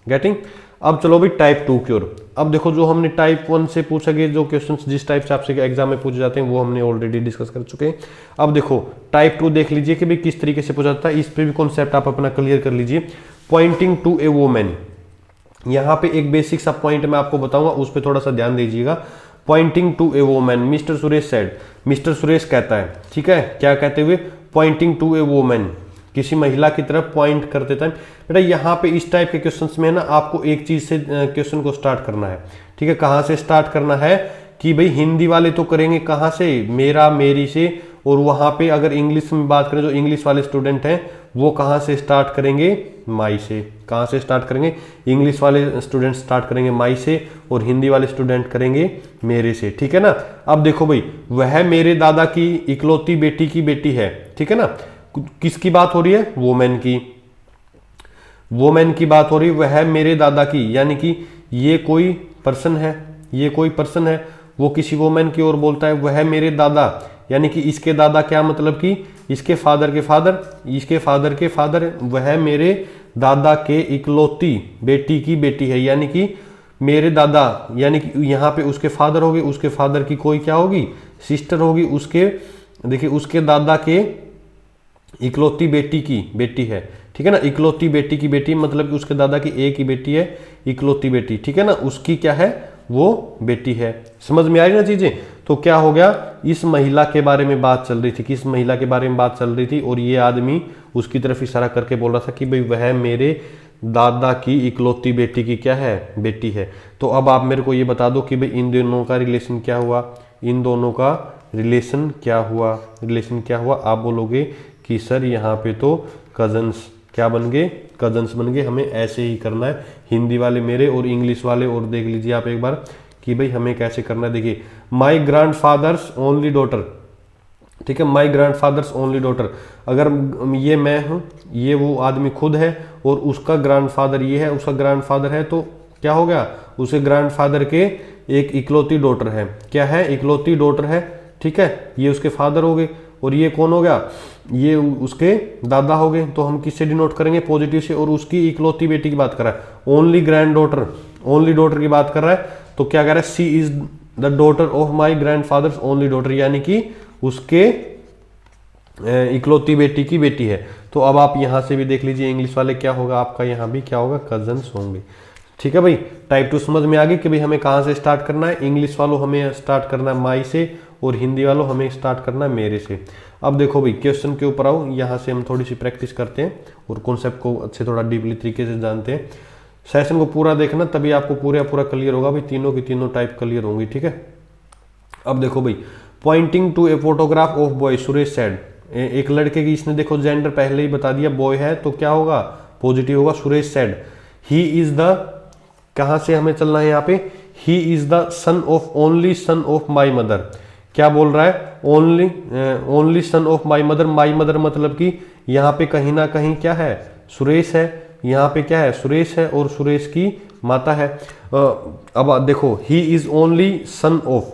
गेटिंग। अब चलो भाई टाइप 2 की ओर। अब देखो, जो हमने टाइप 1 से पूछा गया, जो क्वेश्चंस जिस टाइप से आपसे एग्जाम में पूछे जाते हैं वो हमने ऑलरेडी डिस्कस कर चुके हैं। अब देखो टाइप 2 देख लीजिए कि भाई किस तरीके से पूछा जाता है, इस पे भी कॉन्सेप्ट आप अपना क्लियर कर लीजिए। पॉइंटिंग टू ए वुमेन, यहाँ पे एक बेसिक सा पॉइंट मैं आपको बताऊंगा, उस पर थोड़ा सा ध्यान दीजिएगा। Pointing to a woman, mister Suresh said, mister Suresh कहता है, ठीक है, क्या कहते हुए, पॉइंटिंग टू ए वुमेन, किसी महिला की तरफ पॉइंट करते टाइम। बेटा यहाँ पे इस टाइप के क्वेश्चंस में ना आपको एक चीज से क्वेश्चन को स्टार्ट करना है, ठीक है। कहाँ से स्टार्ट करना है कि भाई हिंदी वाले तो करेंगे कहाँ से, मेरा मेरी से, और वहाँ पे अगर इंग्लिश में बात करें, जो इंग्लिश वाले स्टूडेंट हैं वो कहाँ से स्टार्ट करेंगे, माई से। कहाँ से स्टार्ट करेंगे, इंग्लिश वाले स्टूडेंट स्टार्ट करेंगे माई से, और हिंदी वाले स्टूडेंट करेंगे मेरे से, ठीक है ना। अब देखो भाई, वह मेरे दादा की इकलौती बेटी की बेटी है, ठीक है ना। किसकी बात हो रही है, वोमेन की, वोमेन की बात हो रही है, वह मेरे दादा की, यानी कि ये कोई पर्सन है, ये कोई पर्सन है, वो किसी वोमेन की ओर बोलता है, वह मेरे दादा, यानी कि इसके दादा, क्या मतलब कि इसके फादर के फादर, इसके फादर के फादर, वह मेरे दादा के इकलौती बेटी की बेटी है, यानी कि मेरे दादा, यानी कि यहाँ पे उसके फादर होगी, उसके फादर की कोई क्या होगी, सिस्टर होगी, उसके देखिए उसके दादा के इकलौती बेटी की बेटी है, ठीक है ना। इकलौती बेटी की बेटी मतलब कि उसके दादा की एक ही बेटी है, इकलौती बेटी, ठीक है ना, उसकी क्या है, वो बेटी है। समझ में आ रही ना चीजें। तो क्या हो गया, इस महिला के बारे में बात चल रही थी, किस महिला के बारे में बात चल रही थी, और ये आदमी उसकी तरफ इशारा करके बोल रहा था कि भाई वह मेरे दादा की इकलौती बेटी की क्या है, बेटी है। तो अब आप मेरे को ये बता दो कि भाई इन दोनों का रिलेशन क्या हुआ, इन दोनों का रिलेशन क्या हुआ, रिलेशन क्या हुआ। आप बोलोगे कि सर यहाँ पे तो कजन्स क्या बन गए, कजन्स बन गए। हमें ऐसे ही करना है, हिंदी वाले मेरे और इंग्लिश वाले, और देख लीजिए आप एक बार कि भाई हमें कैसे करना है। देखिए माई ग्रैंड फादर्स ओनली डॉटर, ठीक है, माई ग्रैंड फादर्स ओनली डॉटर, अगर ये मैं हूँ, ये वो आदमी खुद है, और उसका ग्रैंड फादर ये है, उसका ग्रैंड फादर है, तो क्या हो गया, उसके ग्रैंड फादर के एक इकलौती डॉटर है, क्या है, इकलौती डॉटर है, ठीक है, ये उसके फादर हो गए, और ये कौन हो गया, ये उसके दादा हो गए। तो हम किससे डिनोट करेंगे, पॉजिटिव से, और उसकी इकलौती बेटी की बात कर रहा है, only grand daughter, only daughter की बात कर रहा है, तो क्या कह रहा है, C is the daughter of my grandfather's only daughter, यानी कि उसके इकलौती बेटी की बेटी है। तो अब आप यहां से भी देख लीजिए, इंग्लिश वाले क्या होगा आपका, यहां भी क्या होगा, कजन्स होंगे, ठीक है भाई। टाइप 2 समझ में आ गई कि भाई हमें कहां से स्टार्ट करना है, इंग्लिश वालों हमें स्टार्ट करना है माई से, और हिंदी वालों हमें स्टार्ट करना है मेरे से। अब देखो भाई क्वेश्चन के ऊपर आओ, यहाँ से हम थोड़ी सी प्रैक्टिस करते हैं और कॉन्सेप्ट को अच्छे थोड़ा डीपली तरीके से जानते हैं। सेशन को पूरा देखना, तभी आपको पूरा क्लियर होगा भाई, तीनों की तीनों टाइप क्लियर होंगी, ठीक है। अब देखो भाई, pointing to a photograph of boy, Suresh said, एक लड़के की, इसने देखो जेंडर पहले ही बता दिया, बॉय है, तो क्या होगा, पॉजिटिव होगा। Suresh said he is the, कहां से हमें चलना है यहाँ पे, he is the son of, only son of my mother, क्या बोल रहा है, only son of my mother, my mother मतलब कि यहाँ पे कहीं ना कहीं क्या है, सुरेश है, यहाँ पे क्या है, सुरेश है, और सुरेश की माता है। अब देखो, he is only son of,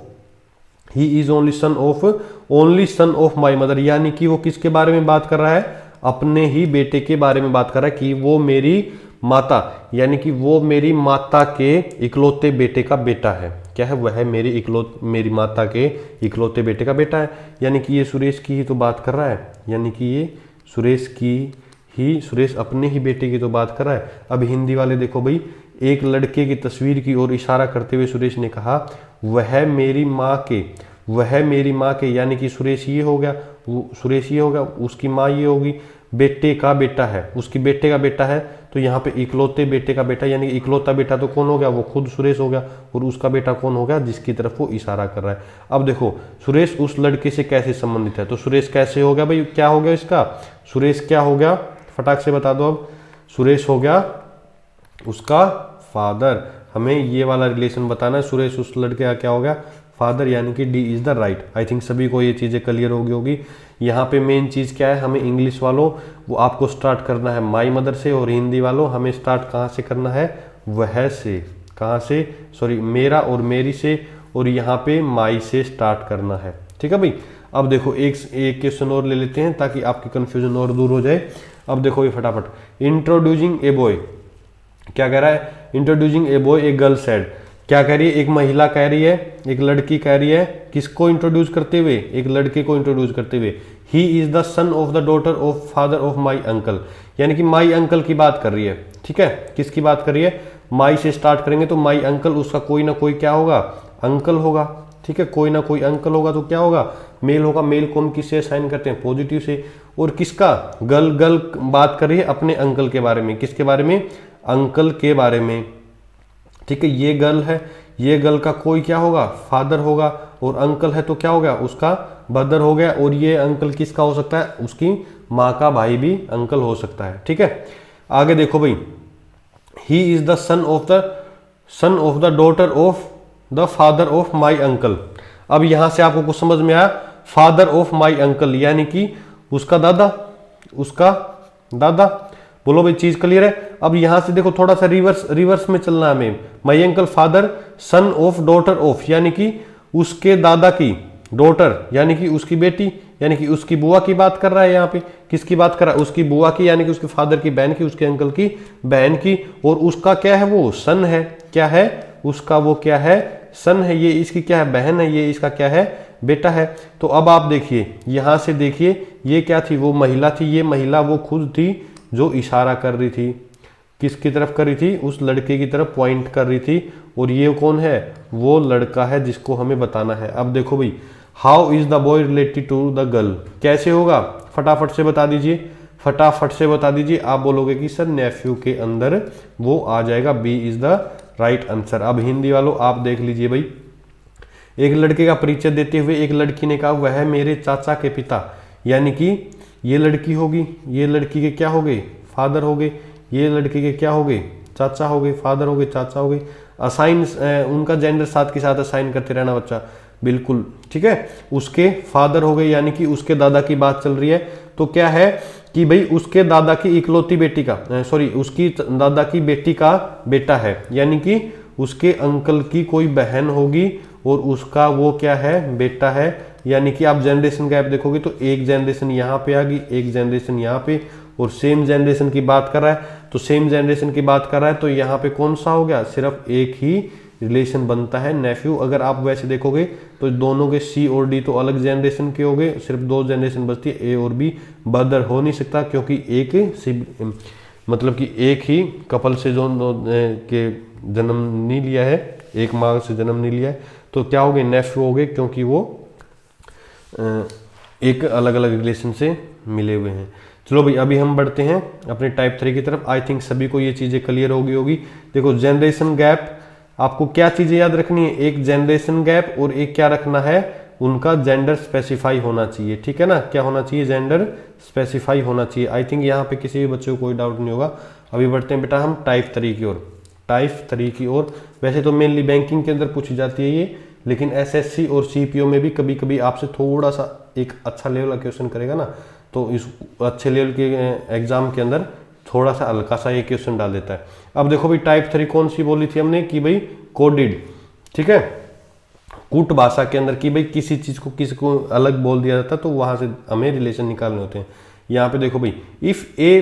he is only son of, only son of my mother, यानी कि वो किसके बारे में बात कर रहा है, अपने ही बेटे के बारे में बात कर रहा है, कि वो मेरी माता, यानी कि वो मेरी माता के इकलौते बेटे का बेटा है, क्या है, वह मेरी माता के इकलौते बेटे का बेटा है, यानी कि ये सुरेश की ही तो बात कर रहा है, यानी कि ये सुरेश की ही, सुरेश अपने ही बेटे की तो बात कर रहा है। अब हिंदी वाले देखो भाई, एक लड़के की तस्वीर की ओर इशारा करते हुए सुरेश ने कहा, वह मेरी माँ के, वह मेरी माँ के, यानी कि सुरेश ये हो गया, सुरेश ये हो गया, उसकी माँ ये होगी, बेटे का बेटा है, उसकी बेटे का बेटा है, तो यहाँ पे इकलौते बेटे का बेटा, यानी कि इकलौता बेटा तो कौन हो गया, वो खुद सुरेश हो गया, और उसका बेटा कौन हो गया, जिसकी तरफ वो इशारा कर रहा है। अब देखो सुरेश उस लड़के से कैसे संबंधित है, तो सुरेश कैसे हो गया भाई, क्या हो गया इसका, सुरेश क्या हो गया, फटाक से बता दो। अब सुरेश हो गया उसका फादर, हमें ये वाला रिलेशन बताना है, सुरेश उस लड़के का क्या हो गया, फादर, यानी कि D is the right. I think सभी को ये चीज़ें क्लियर होगी। यहाँ पे मेन चीज़ क्या है, हमें इंग्लिश वालों वो आपको स्टार्ट करना है माई मदर से, और हिंदी वालों हमें स्टार्ट कहाँ से करना है, वह से, कहाँ से, सॉरी मेरा और मेरी से, और यहाँ पे माई से स्टार्ट करना है, ठीक है भाई। अब देखो एक क्वेश्चन और ले लेते हैं ताकि आपकी कंफ्यूजन और दूर हो जाए। अब देखो ये फटाफट, इंट्रोड्यूसिंग ए बॉय, क्या कह रहा है, introducing a boy a girl said, क्या कह रही है, एक महिला कह रही है, एक लड़की कह रही है, किसको इंट्रोड्यूस करते हुए, एक लड़के को इंट्रोड्यूस करते हुए, he is the son of the daughter of father of my uncle, यानी कि माई अंकल की बात कर रही है, ठीक है, किसकी बात कर रही है, माई से स्टार्ट करेंगे तो माई अंकल, उसका कोई ना कोई क्या होगा, अंकल होगा, ठीक है, कोई ना कोई अंकल होगा, तो क्या होगा, मेल होगा, मेल को हम किससे साइन करते हैं, पॉजिटिव से, और किसका, गर्ल बात कर रही है अपने अंकल के बारे में, किसके बारे में, अंकल के बारे में, ठीक है, ये गर्ल है, ये गर्ल का कोई क्या होगा, फादर होगा, और अंकल है तो क्या हो गया, उसका ब्रदर हो गया, और ये अंकल किसका हो सकता है, उसकी माँ का भाई भी अंकल हो सकता है, ठीक है। आगे देखो भाई, he is the son of the daughter of the father of my uncle. अब यहां से आपको कुछ समझ में आया, फादर ऑफ माई अंकल, यानी कि उसका दादा, बोलो भाई चीज क्लियर है। अब यहां से देखो थोड़ा सा रिवर्स में चलना है हमें, my uncle father son of daughter of, यानी कि उसके दादा की डॉटर, यानी कि उसकी बेटी, यानी कि उसकी बुआ की बात कर रहा है। यहाँ पे किसकी बात कर रहा है? उसकी बुआ की, यानी कि उसके फादर की बहन की, उसके अंकल की बहन की। और उसका क्या है? वो सन है। क्या है? उसका वो क्या है? सन है। ये इसकी क्या है? बहन है। ये इसका क्या है? बेटा है। तो अब आप देखिए, यहां से देखिए, ये क्या थी? वो महिला थी। ये महिला वो खुद थी जो इशारा कर रही थी। किसकी तरफ कर रही थी? उस लड़के की तरफ पॉइंट कर रही थी। और ये कौन है? वो लड़का है जिसको हमें बताना है। अब देखो भाई, how is the boy related to the girl? कैसे होगा? फटाफट से बता दीजिए, फटाफट से बता दीजिए। आप बोलोगे कि सर नेफ्यू के अंदर वो आ जाएगा, B is the right answer. अब हिंदी वालों आप देख लीजिए भाई, एक लड़के का परिचय देते हुए एक लड़की ने कहा वह मेरे चाचा के पिता, यानी कि ये लड़की होगी, ये लड़की के क्या हो गए? फादर हो गए। ये लड़के के क्या हो गए? चाचा हो गए। फादर हो गए, चाचा हो गए। असाइन उनका जेंडर साथ के साथ असाइन करते रहना बच्चा, बिल्कुल ठीक है। उसके फादर हो गए, यानी कि उसके दादा की बात चल रही है। तो क्या है कि भाई उसके दादा की इकलौती बेटी का, सॉरी उसकी दादा की बेटी का बेटा है, यानी कि उसके अंकल की कोई बहन होगी और उसका वो क्या है? बेटा है। यानी कि आप जनरेशन गैप देखोगे तो एक जनरेशन यहाँ पे आ गई, एक जनरेशन यहाँ पे, और सेम जनरेशन की बात कर रहा है। तो सेम जनरेशन की बात कर रहा है तो यहाँ पे कौन सा हो गया? सिर्फ एक ही रिलेशन बनता है, नेफ्यू। अगर आप वैसे देखोगे तो दोनों के सी और डी तो अलग जनरेशन के हो गए, सिर्फ दो जनरेशन बचती है, ए और बी। ब्रदर हो नहीं सकता क्योंकि एक मतलब कि एक ही कपल से जो के जन्म नहीं लिया है, एक माँ से जन्म नहीं लिया है, तो क्या हो गए? नेफ्यू हो गए, क्योंकि वो एक अलग अलग रिलेशन से मिले हुए हैं। चलो भाई, अभी हम बढ़ते हैं अपने टाइप 3 की तरफ। आई थिंक सभी को ये चीज़ें क्लियर होगी। देखो, जनरेशन गैप, आपको क्या चीज़ें याद रखनी है? एक जनरेशन गैप और एक क्या रखना है? उनका जेंडर स्पेसिफाई होना चाहिए, ठीक है ना? क्या होना चाहिए? जेंडर स्पेसिफाई होना चाहिए। आई थिंक यहाँ पे किसी भी बच्चे को कोई डाउट नहीं होगा। अभी बढ़ते हैं बेटा हम टाइप 3 की ओर। टाइप 3 की ओर वैसे तो मेनली बैंकिंग के अंदर पूछी जाती है ये, लेकिन एसएससी और सीपीओ में भी कभी कभी आपसे थोड़ा सा एक अच्छा लेवल का क्वेश्चन करेगा ना, तो इस अच्छे लेवल के एग्जाम के अंदर थोड़ा सा हल्का सा ये क्वेश्चन डाल देता है। अब देखो भाई, टाइप 3 कौन सी बोली थी हमने? कि भाई कोडेड, ठीक है, कूट भाषा के अंदर, कि भाई किसी चीज को किसी को अलग बोल दिया जाता है तो वहां से हमें रिलेशन निकालने होते हैं। यहाँ पे देखो भाई, if A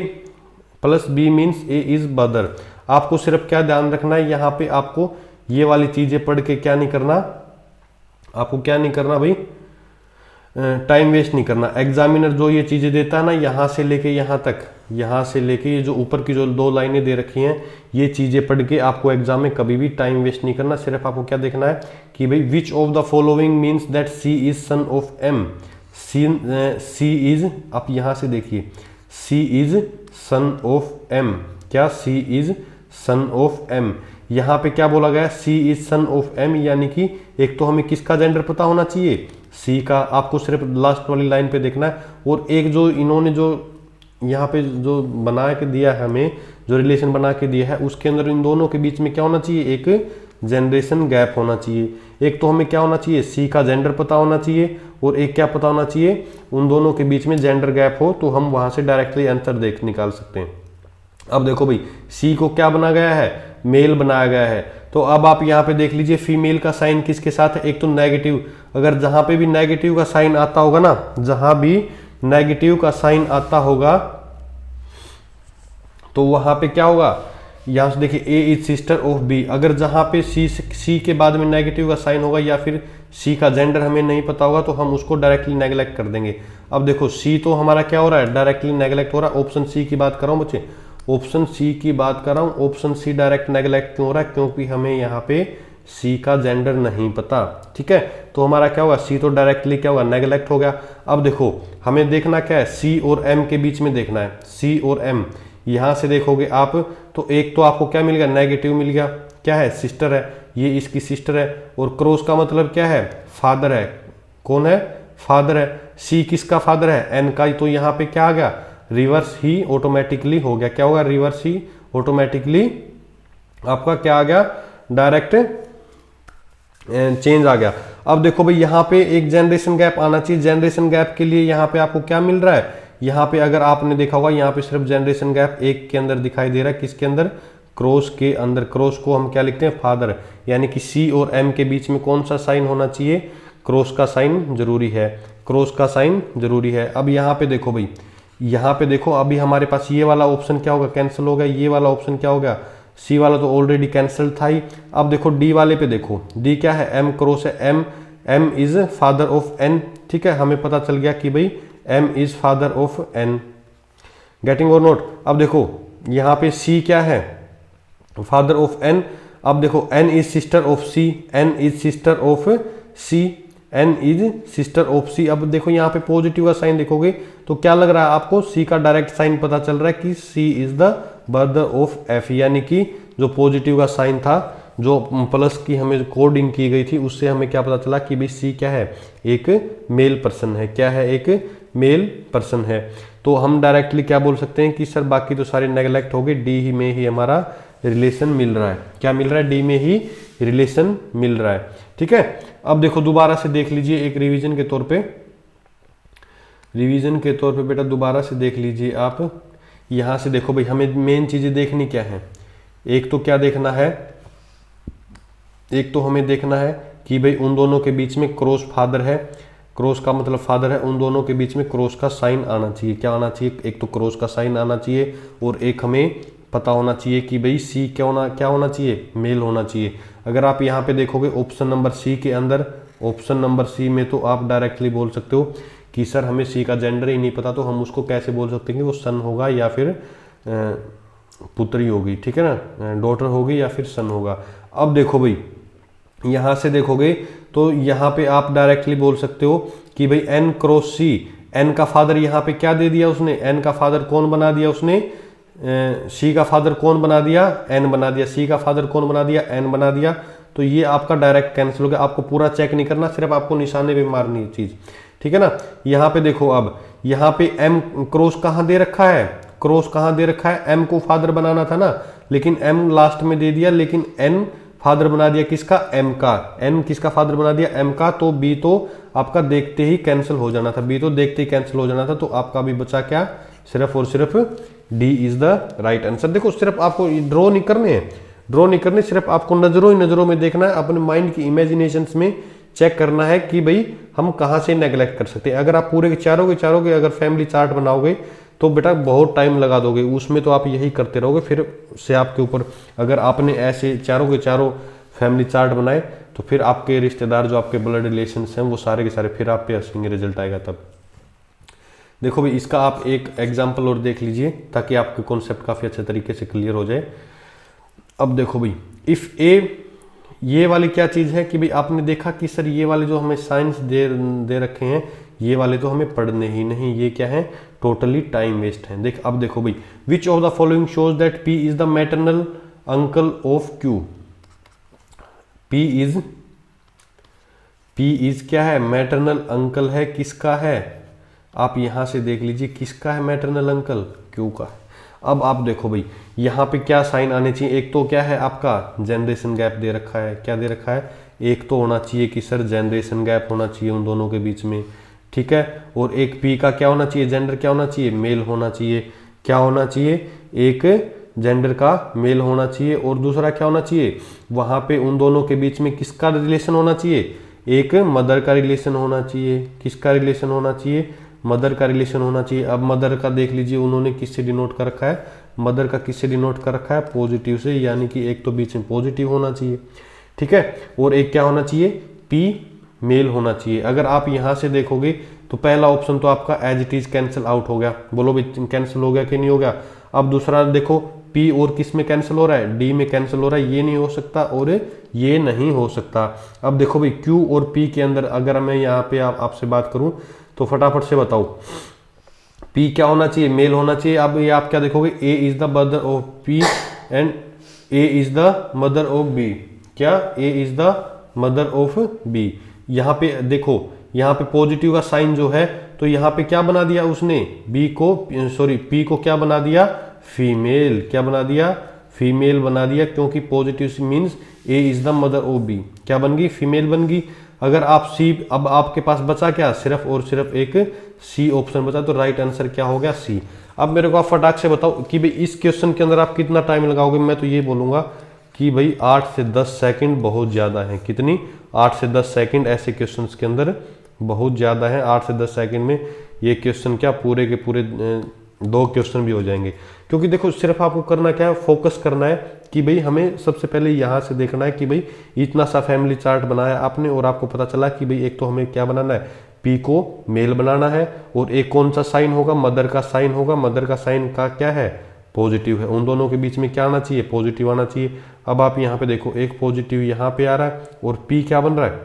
plus B means A is brother. आपको सिर्फ क्या ध्यान रखना है? यहाँ पे आपको ये वाली चीजें पढ़ के क्या नहीं करना, आपको क्या नहीं करना भाई? टाइम वेस्ट नहीं करना। एग्जामिनर जो ये चीजें देता है ना, यहाँ से लेके यहाँ तक, यहाँ से लेके ये जो ऊपर की जो 2 लाइनें दे रखी हैं, ये चीजें पढ़ के आपको एग्जाम में कभी भी टाइम वेस्ट नहीं करना। सिर्फ आपको क्या देखना है कि भाई which of the following means that C is son of M. C is, आप यहाँ से देखिए, C is son of M. क्या? C is son of M. यहाँ पे क्या बोला गया? C is son of M, यानी कि एक तो हमें किसका जेंडर पता होना चाहिए? सी का। आपको सिर्फ लास्ट वाली लाइन पे देखना है। और एक जो इन्होंने जो यहाँ पे जो बना के दिया है हमें, जो रिलेशन बना के दिया है, उसके अंदर इन दोनों के बीच में क्या होना चाहिए? एक जनरेशन गैप होना चाहिए। एक तो हमें क्या होना चाहिए? सी का जेंडर पता होना चाहिए, और एक क्या पता होना चाहिए? उन दोनों के बीच में जेंडर गैप हो, तो हम वहां से डायरेक्टली आंसर निकाल सकते हैं। अब देखो भाई, सी को क्या बना गया है? मेल बनाया गया है। तो अब आप यहाँ पे देख लीजिए, फीमेल का साइन किसके साथ है? एक तो नेगेटिव। अगर जहां पे भी नेगेटिव का साइन आता होगा ना, जहां भी नेगेटिव का साइन आता होगा तो वहां पे क्या होगा? यहां से देखिए, ए इज सिस्टर ऑफ बी। अगर जहां पे सी के बाद में नेगेटिव का साइन होगा या फिर सी का जेंडर हमें नहीं पता होगा तो हम उसको डायरेक्टली नेगलेक्ट कर देंगे। अब देखो, सी तो हमारा क्या हो रहा है? डायरेक्टली नेगलेक्ट हो रहा है। ऑप्शन सी की बात कर रहा हूं बच्चे, ऑप्शन सी की बात कर रहा हूं। ऑप्शन सी डायरेक्ट नेगलेक्ट क्यों हो रहा है? क्योंकि हमें यहाँ पे सी का जेंडर नहीं पता, ठीक है। तो हमारा क्या होगा? सी तो डायरेक्टली क्या होगा? नेगलेक्ट हो गया। अब देखो, हमें देखना क्या है? सी और एम के बीच में देखना है। सी और एम, यहां से देखोगे आप तो एक तो आपको क्या मिल गया? नेगेटिव मिल गया। क्या है? सिस्टर है, ये इसकी सिस्टर है। और क्रॉस का मतलब क्या है? फादर है। कौन है? फादर है। सी किसका फादर है? एन का। तो यहाँ पे क्या आ गया? रिवर्स ही ऑटोमेटिकली हो गया। क्या होगा? रिवर्स ही ऑटोमेटिकली आपका क्या आ गया? डायरेक्ट चेंज आ गया। अब देखो भाई, यहाँ पे एक जनरेशन गैप आना चाहिए। जनरेशन गैप के लिए यहाँ पे आपको क्या मिल रहा है? यहाँ पे अगर आपने देखा होगा, यहाँ पे सिर्फ जनरेशन गैप एक के अंदर दिखाई दे रहा है। किसके अंदर? क्रॉस के अंदर। क्रॉस को हम क्या लिखते हैं? फादर। यानी कि सी और एम के बीच में कौन सा साइन होना चाहिए? क्रॉस का साइन जरूरी है। क्रॉस का साइन जरूरी है। अब यहाँ पे देखो भाई, यहाँ पे देखो अभी हमारे पास ये वाला ऑप्शन क्या होगा, कैंसिल हो गया। ये वाला ऑप्शन क्या हो गया, सी वाला तो ऑलरेडी कैंसिल था ही। अब देखो डी वाले पे देखो, डी क्या है, एम क्रॉस है, M is father of N. ठीक है, हमें पता चल गया कि भाई M is father of N. Getting or not. अब देखो यहाँ पे सी क्या है, फादर ऑफ एन। अब देखो N is sister of C, N is sister of C, N is sister of C. अब देखो यहाँ पे पॉजिटिव का साइन देखोगे तो क्या लग रहा है आपको, सी का डायरेक्ट साइन पता चल रहा है कि C is the brother of F, यानी कि जो पॉजिटिव का साइन था, जो प्लस की हमें कोडिंग की गई थी, उससे हमें क्या पता चला कि भाई सी क्या है, एक मेल पर्सन है। क्या है, एक मेल पर्सन है। तो हम डायरेक्टली क्या बोल सकते हैं कि सर बाकी तो सारे नेगलेक्ट हो गए, डी ही में ही हमारा रिलेशन मिल रहा है। क्या मिल रहा है, डी में ही रिलेशन मिल रहा है। ठीक है, अब देखो दोबारा से देख लीजिए एक रिवीजन के तौर पे, रिवीजन के तौर पे बेटा दोबारा से देख लीजिए आप। यहां से देखो भाई हमें मेन चीजें देखनी क्या है, एक तो क्या देखना है, एक तो हमें देखना है कि भाई उन दोनों के बीच में क्रॉस फादर है, क्रॉस का मतलब फादर है, उन दोनों के बीच में क्रॉस का साइन आना चाहिए। क्या आना चाहिए, एक तो क्रॉस का साइन आना चाहिए और एक हमें पता होना चाहिए कि भाई सी क्या होना चाहिए, मेल होना चाहिए। अगर आप यहाँ पे देखोगे ऑप्शन नंबर सी के अंदर, ऑप्शन नंबर सी में तो आप डायरेक्टली बोल सकते हो कि सर हमें सी का जेंडर ही नहीं पता, तो हम उसको कैसे बोल सकते हैं कि वो सन होगा या फिर पुत्री होगी। ठीक है ना, डॉटर होगी या फिर सन होगा। अब देखो भाई यहाँ से देखोगे तो यहाँ पे आप डायरेक्टली बोल सकते हो कि भाई एन क्रॉस सी, एन का फादर यहाँ पे क्या दे दिया उसने, एन का फादर कौन बना दिया उसने, सी का फादर कौन बना दिया, एन बना दिया। सी का फादर कौन बना दिया, एन बना दिया। तो ये आपका डायरेक्ट कैंसिल हो गया, आपको पूरा चेक नहीं करना, सिर्फ आपको निशाने पे मारनी है चीज। ठीक है ना, यहाँ पे देखो, अब यहाँ पे एम क्रॉस कहाँ दे रखा है, क्रॉस कहाँ दे रखा है, एम को फादर बनाना था ना, लेकिन एम लास्ट में दे दिया, लेकिन एन फादर बना दिया किसका, एम का। एन किसका फादर बना दिया, एम का। तो बी तो आपका देखते ही कैंसिल हो जाना था, बी तो देखते ही कैंसिल हो जाना था। तो आपका भी बचा क्या, सिर्फ और सिर्फ D is the right answer. देखो सिर्फ आपको ड्रॉ नहीं करने हैं, ड्रॉ नहीं करने, सिर्फ आपको नजरों ही नजरों में देखना है, अपने माइंड की इमेजिनेशंस में चेक करना है कि भाई हम कहाँ से नेग्लेक्ट कर सकते हैं। अगर आप पूरे के चारों के अगर फैमिली चार्ट बनाओगे तो बेटा बहुत टाइम लगा दोगे, उसमें तो आप यही करते रहोगे, फिर से आपके ऊपर, अगर आपने ऐसे चारों के चारों फैमिली चार्ट बनाए तो फिर आपके रिश्तेदार जो आपके ब्लड रिलेशंस हैं वो सारे के सारे फिर आप पे हंसेंगे, रिजल्ट आएगा तब। देखो भाई इसका आप एक एग्जाम्पल और देख लीजिए ताकि आपके कॉन्सेप्ट काफ़ी अच्छे तरीके से क्लियर हो जाए। अब देखो भाई इफ ए, ये वाली क्या चीज़ है कि भाई आपने देखा कि सर ये वाले जो हमें साइंस दे रखे हैं ये वाले तो हमें पढ़ने ही नहीं, ये क्या है, टोटली टाइम वेस्ट है। देख अब देखो भाई, which of the following shows that P is the maternal uncle of Q. P is क्या है, मैटरनल अंकल है, किसका है, आप यहां से देख लीजिए किसका है मैटरनल अंकल, क्यू का है। अब आप देखो भाई यहाँ पे क्या साइन आने चाहिए, एक तो क्या है आपका जनरेशन गैप दे रखा है, क्या दे रखा है, एक तो होना चाहिए कि सर जनरेशन गैप होना चाहिए उन दोनों के बीच में। ठीक है, और एक पी का क्या होना चाहिए, जेंडर क्या होना चाहिए, मेल होना चाहिए। क्या होना चाहिए, एक जेंडर का मेल होना चाहिए और दूसरा क्या होना चाहिए, वहां पे उन दोनों के बीच में किसका रिलेशन होना चाहिए, एक मदर का रिलेशन होना चाहिए। किसका रिलेशन होना चाहिए, मदर का रिलेशन होना चाहिए। अब मदर का देख लीजिए उन्होंने किससे डिनोट कर रखा है, मदर का किससे डिनोट कर रखा है, पॉजिटिव से, यानी कि एक तो बीच में पॉजिटिव होना चाहिए। ठीक है, और एक क्या होना चाहिए, पी मेल होना चाहिए। अगर आप यहां से देखोगे तो पहला ऑप्शन तो आपका as it is cancel out हो गया, बोलो भाई कैंसिल हो गया कि नहीं हो गया। अब दूसरा देखो पी और किस में कैंसिल हो रहा है, डी में कैंसिल हो रहा है, ये नहीं हो सकता और ये नहीं हो सकता। अब देखो भाई क्यू और पी के अंदर अगर मैं यहाँ पे आपसे बात करूं तो फटाफट से बताओ पी क्या होना चाहिए, मेल होना चाहिए। अब ये आप क्या देखोगे, A is the mother of P and A is the mother of B. क्या, A is the mother of B. यहाँ पे देखो, यहाँ पे पॉजिटिव का साइन जो है तो यहाँ पे क्या बना दिया उसने, बी को सॉरी पी को क्या बना दिया, फीमेल। क्या बना दिया, फीमेल बना दिया, क्योंकि positive means A is the mother of B. क्या बन गई, फीमेल बन गई। अगर आप सी, अब आपके पास बचा क्या, सिर्फ और सिर्फ एक सी ऑप्शन बचा, तो राइट आंसर क्या हो गया, सी। अब मेरे को आप फटाक से बताओ कि भाई इस क्वेश्चन के अंदर आप कितना टाइम लगाओगे। मैं तो ये बोलूंगा कि भाई 8 से 10 सेकंड बहुत ज़्यादा है। कितनी, 8 से 10 सेकंड ऐसे क्वेश्चंस के अंदर बहुत ज़्यादा है। 8 से 10 सेकंड में ये क्वेश्चन क्या पूरे के पूरे 2 क्वेश्चन भी हो जाएंगे। क्योंकि देखो सिर्फ आपको करना क्या है, फोकस करना है कि भाई हमें सबसे पहले यहाँ से देखना है कि भाई इतना सा फैमिली चार्ट बनाया आपने और आपको पता चला कि भाई एक तो हमें क्या बनाना है, पी को मेल बनाना है, और एक कौन सा साइन होगा, मदर का साइन होगा। मदर का साइन का क्या है, पॉजिटिव है। उन दोनों के बीच में क्या आना चाहिए, पॉजिटिव आना चाहिए। अब आप यहाँ पे देखो एक पॉजिटिव यहाँ पे आ रहा है और पी क्या बन रहा है,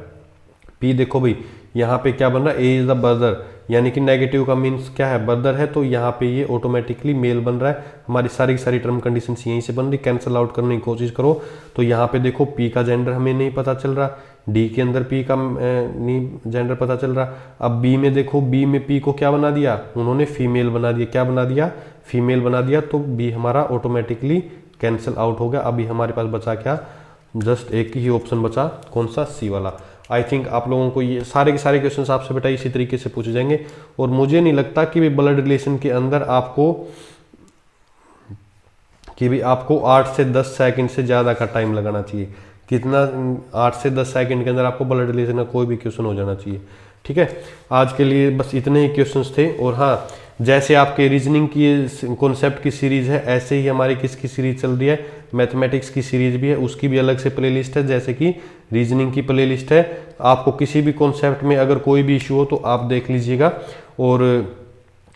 पी देखो भाई यहाँ पे क्या बन रहा है, ए इज द ब्रदर, यानी कि नेगेटिव का मीन्स क्या है, ब्रदर है, तो यहाँ पे ये ऑटोमेटिकली मेल बन रहा है। हमारी सारी की सारी टर्म कंडीशन यहीं से बन रही। कैंसिल आउट करने की कोशिश करो तो यहाँ पे देखो पी का जेंडर हमें नहीं पता चल रहा, डी के अंदर पी का नहीं जेंडर पता चल रहा। अब बी में देखो, बी में पी को क्या बना दिया उन्होंने, फीमेल बना दिया। क्या बना दिया, फीमेल बना दिया, तो बी हमारा ऑटोमेटिकली कैंसिल आउट हो गया। अभी हमारे पास बचा क्या, जस्ट एक ही ऑप्शन बचा, कौन सा, सी वाला। आई थिंक आप लोगों को ये सारे के सारे क्वेश्चंस आपसे बेटा इसी तरीके से पूछे जाएंगे। और मुझे नहीं लगता कि ब्लड रिलेशन के अंदर आपको 8 से 10 सेकंड से ज़्यादा का टाइम लगाना चाहिए। कितना, 8 से 10 सेकंड के अंदर आपको ब्लड रिलेशन का कोई भी क्वेश्चन हो जाना चाहिए। ठीक है, आज के लिए बस इतने ही क्वेश्चंस थे। और हाँ, जैसे आपके रीजनिंग की कॉन्सेप्ट की सीरीज है, ऐसे ही हमारी किसकी सीरीज चल रही है, मैथमेटिक्स की सीरीज भी है, उसकी भी अलग से प्लेलिस्ट है। जैसे कि रीजनिंग की प्लेलिस्ट है, आपको किसी भी कॉन्सेप्ट में अगर कोई भी इशू हो तो आप देख लीजिएगा और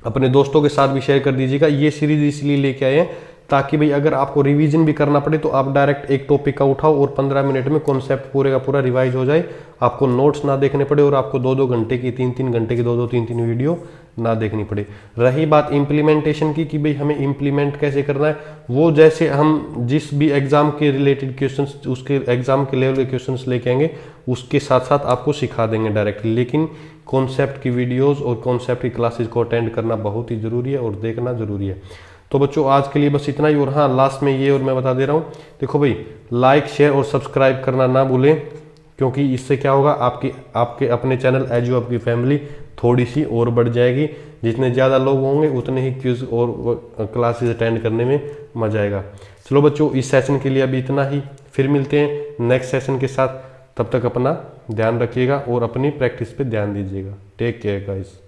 अपने दोस्तों के साथ भी शेयर कर दीजिएगा। ये सीरीज इसलिए लेके आए हैं ताकि भाई अगर आपको रिवीजन भी करना पड़े तो आप डायरेक्ट एक टॉपिक का उठाओ और 15 मिनट में कॉन्सेप्ट पूरे का पूरा रिवाइज हो जाए, आपको नोट्स ना देखने पड़े और आपको 2-2 घंटे की, 3-3 घंटे की 2-2, 3-3 वीडियो ना देखनी पड़े। रही बात इम्प्लीमेंटेशन की कि भाई हमें इम्प्लीमेंट कैसे करना है, वो जैसे हम जिस भी एग्जाम के रिलेटेड क्वेश्चंस, उसके एग्जाम के लेवल के क्वेश्चंस लेके आएंगे, उसके साथ साथ आपको सिखा देंगे डायरेक्टली। लेकिन कॉन्सेप्ट की वीडियोज़ और कॉन्सेप्ट की क्लासेज को अटेंड करना बहुत ही ज़रूरी है और देखना ज़रूरी है। तो बच्चों आज के लिए बस इतना ही। और हाँ, लास्ट में ये और मैं बता दे रहा हूँ, देखो भाई लाइक, शेयर और सब्सक्राइब करना ना भूलें, क्योंकि इससे क्या होगा, आपके अपने चैनल एजू आपकी फैमिली थोड़ी सी और बढ़ जाएगी। जितने ज़्यादा लोग होंगे उतने ही क्विज और क्लासेस अटेंड करने में मजा आएगा। चलो बच्चों, इस सेशन के लिए अभी इतना ही, फिर मिलते हैं नेक्स्ट सेशन के साथ। तब तक अपना ध्यान रखिएगा और अपनी प्रैक्टिस पे ध्यान दीजिएगा। Take care guys.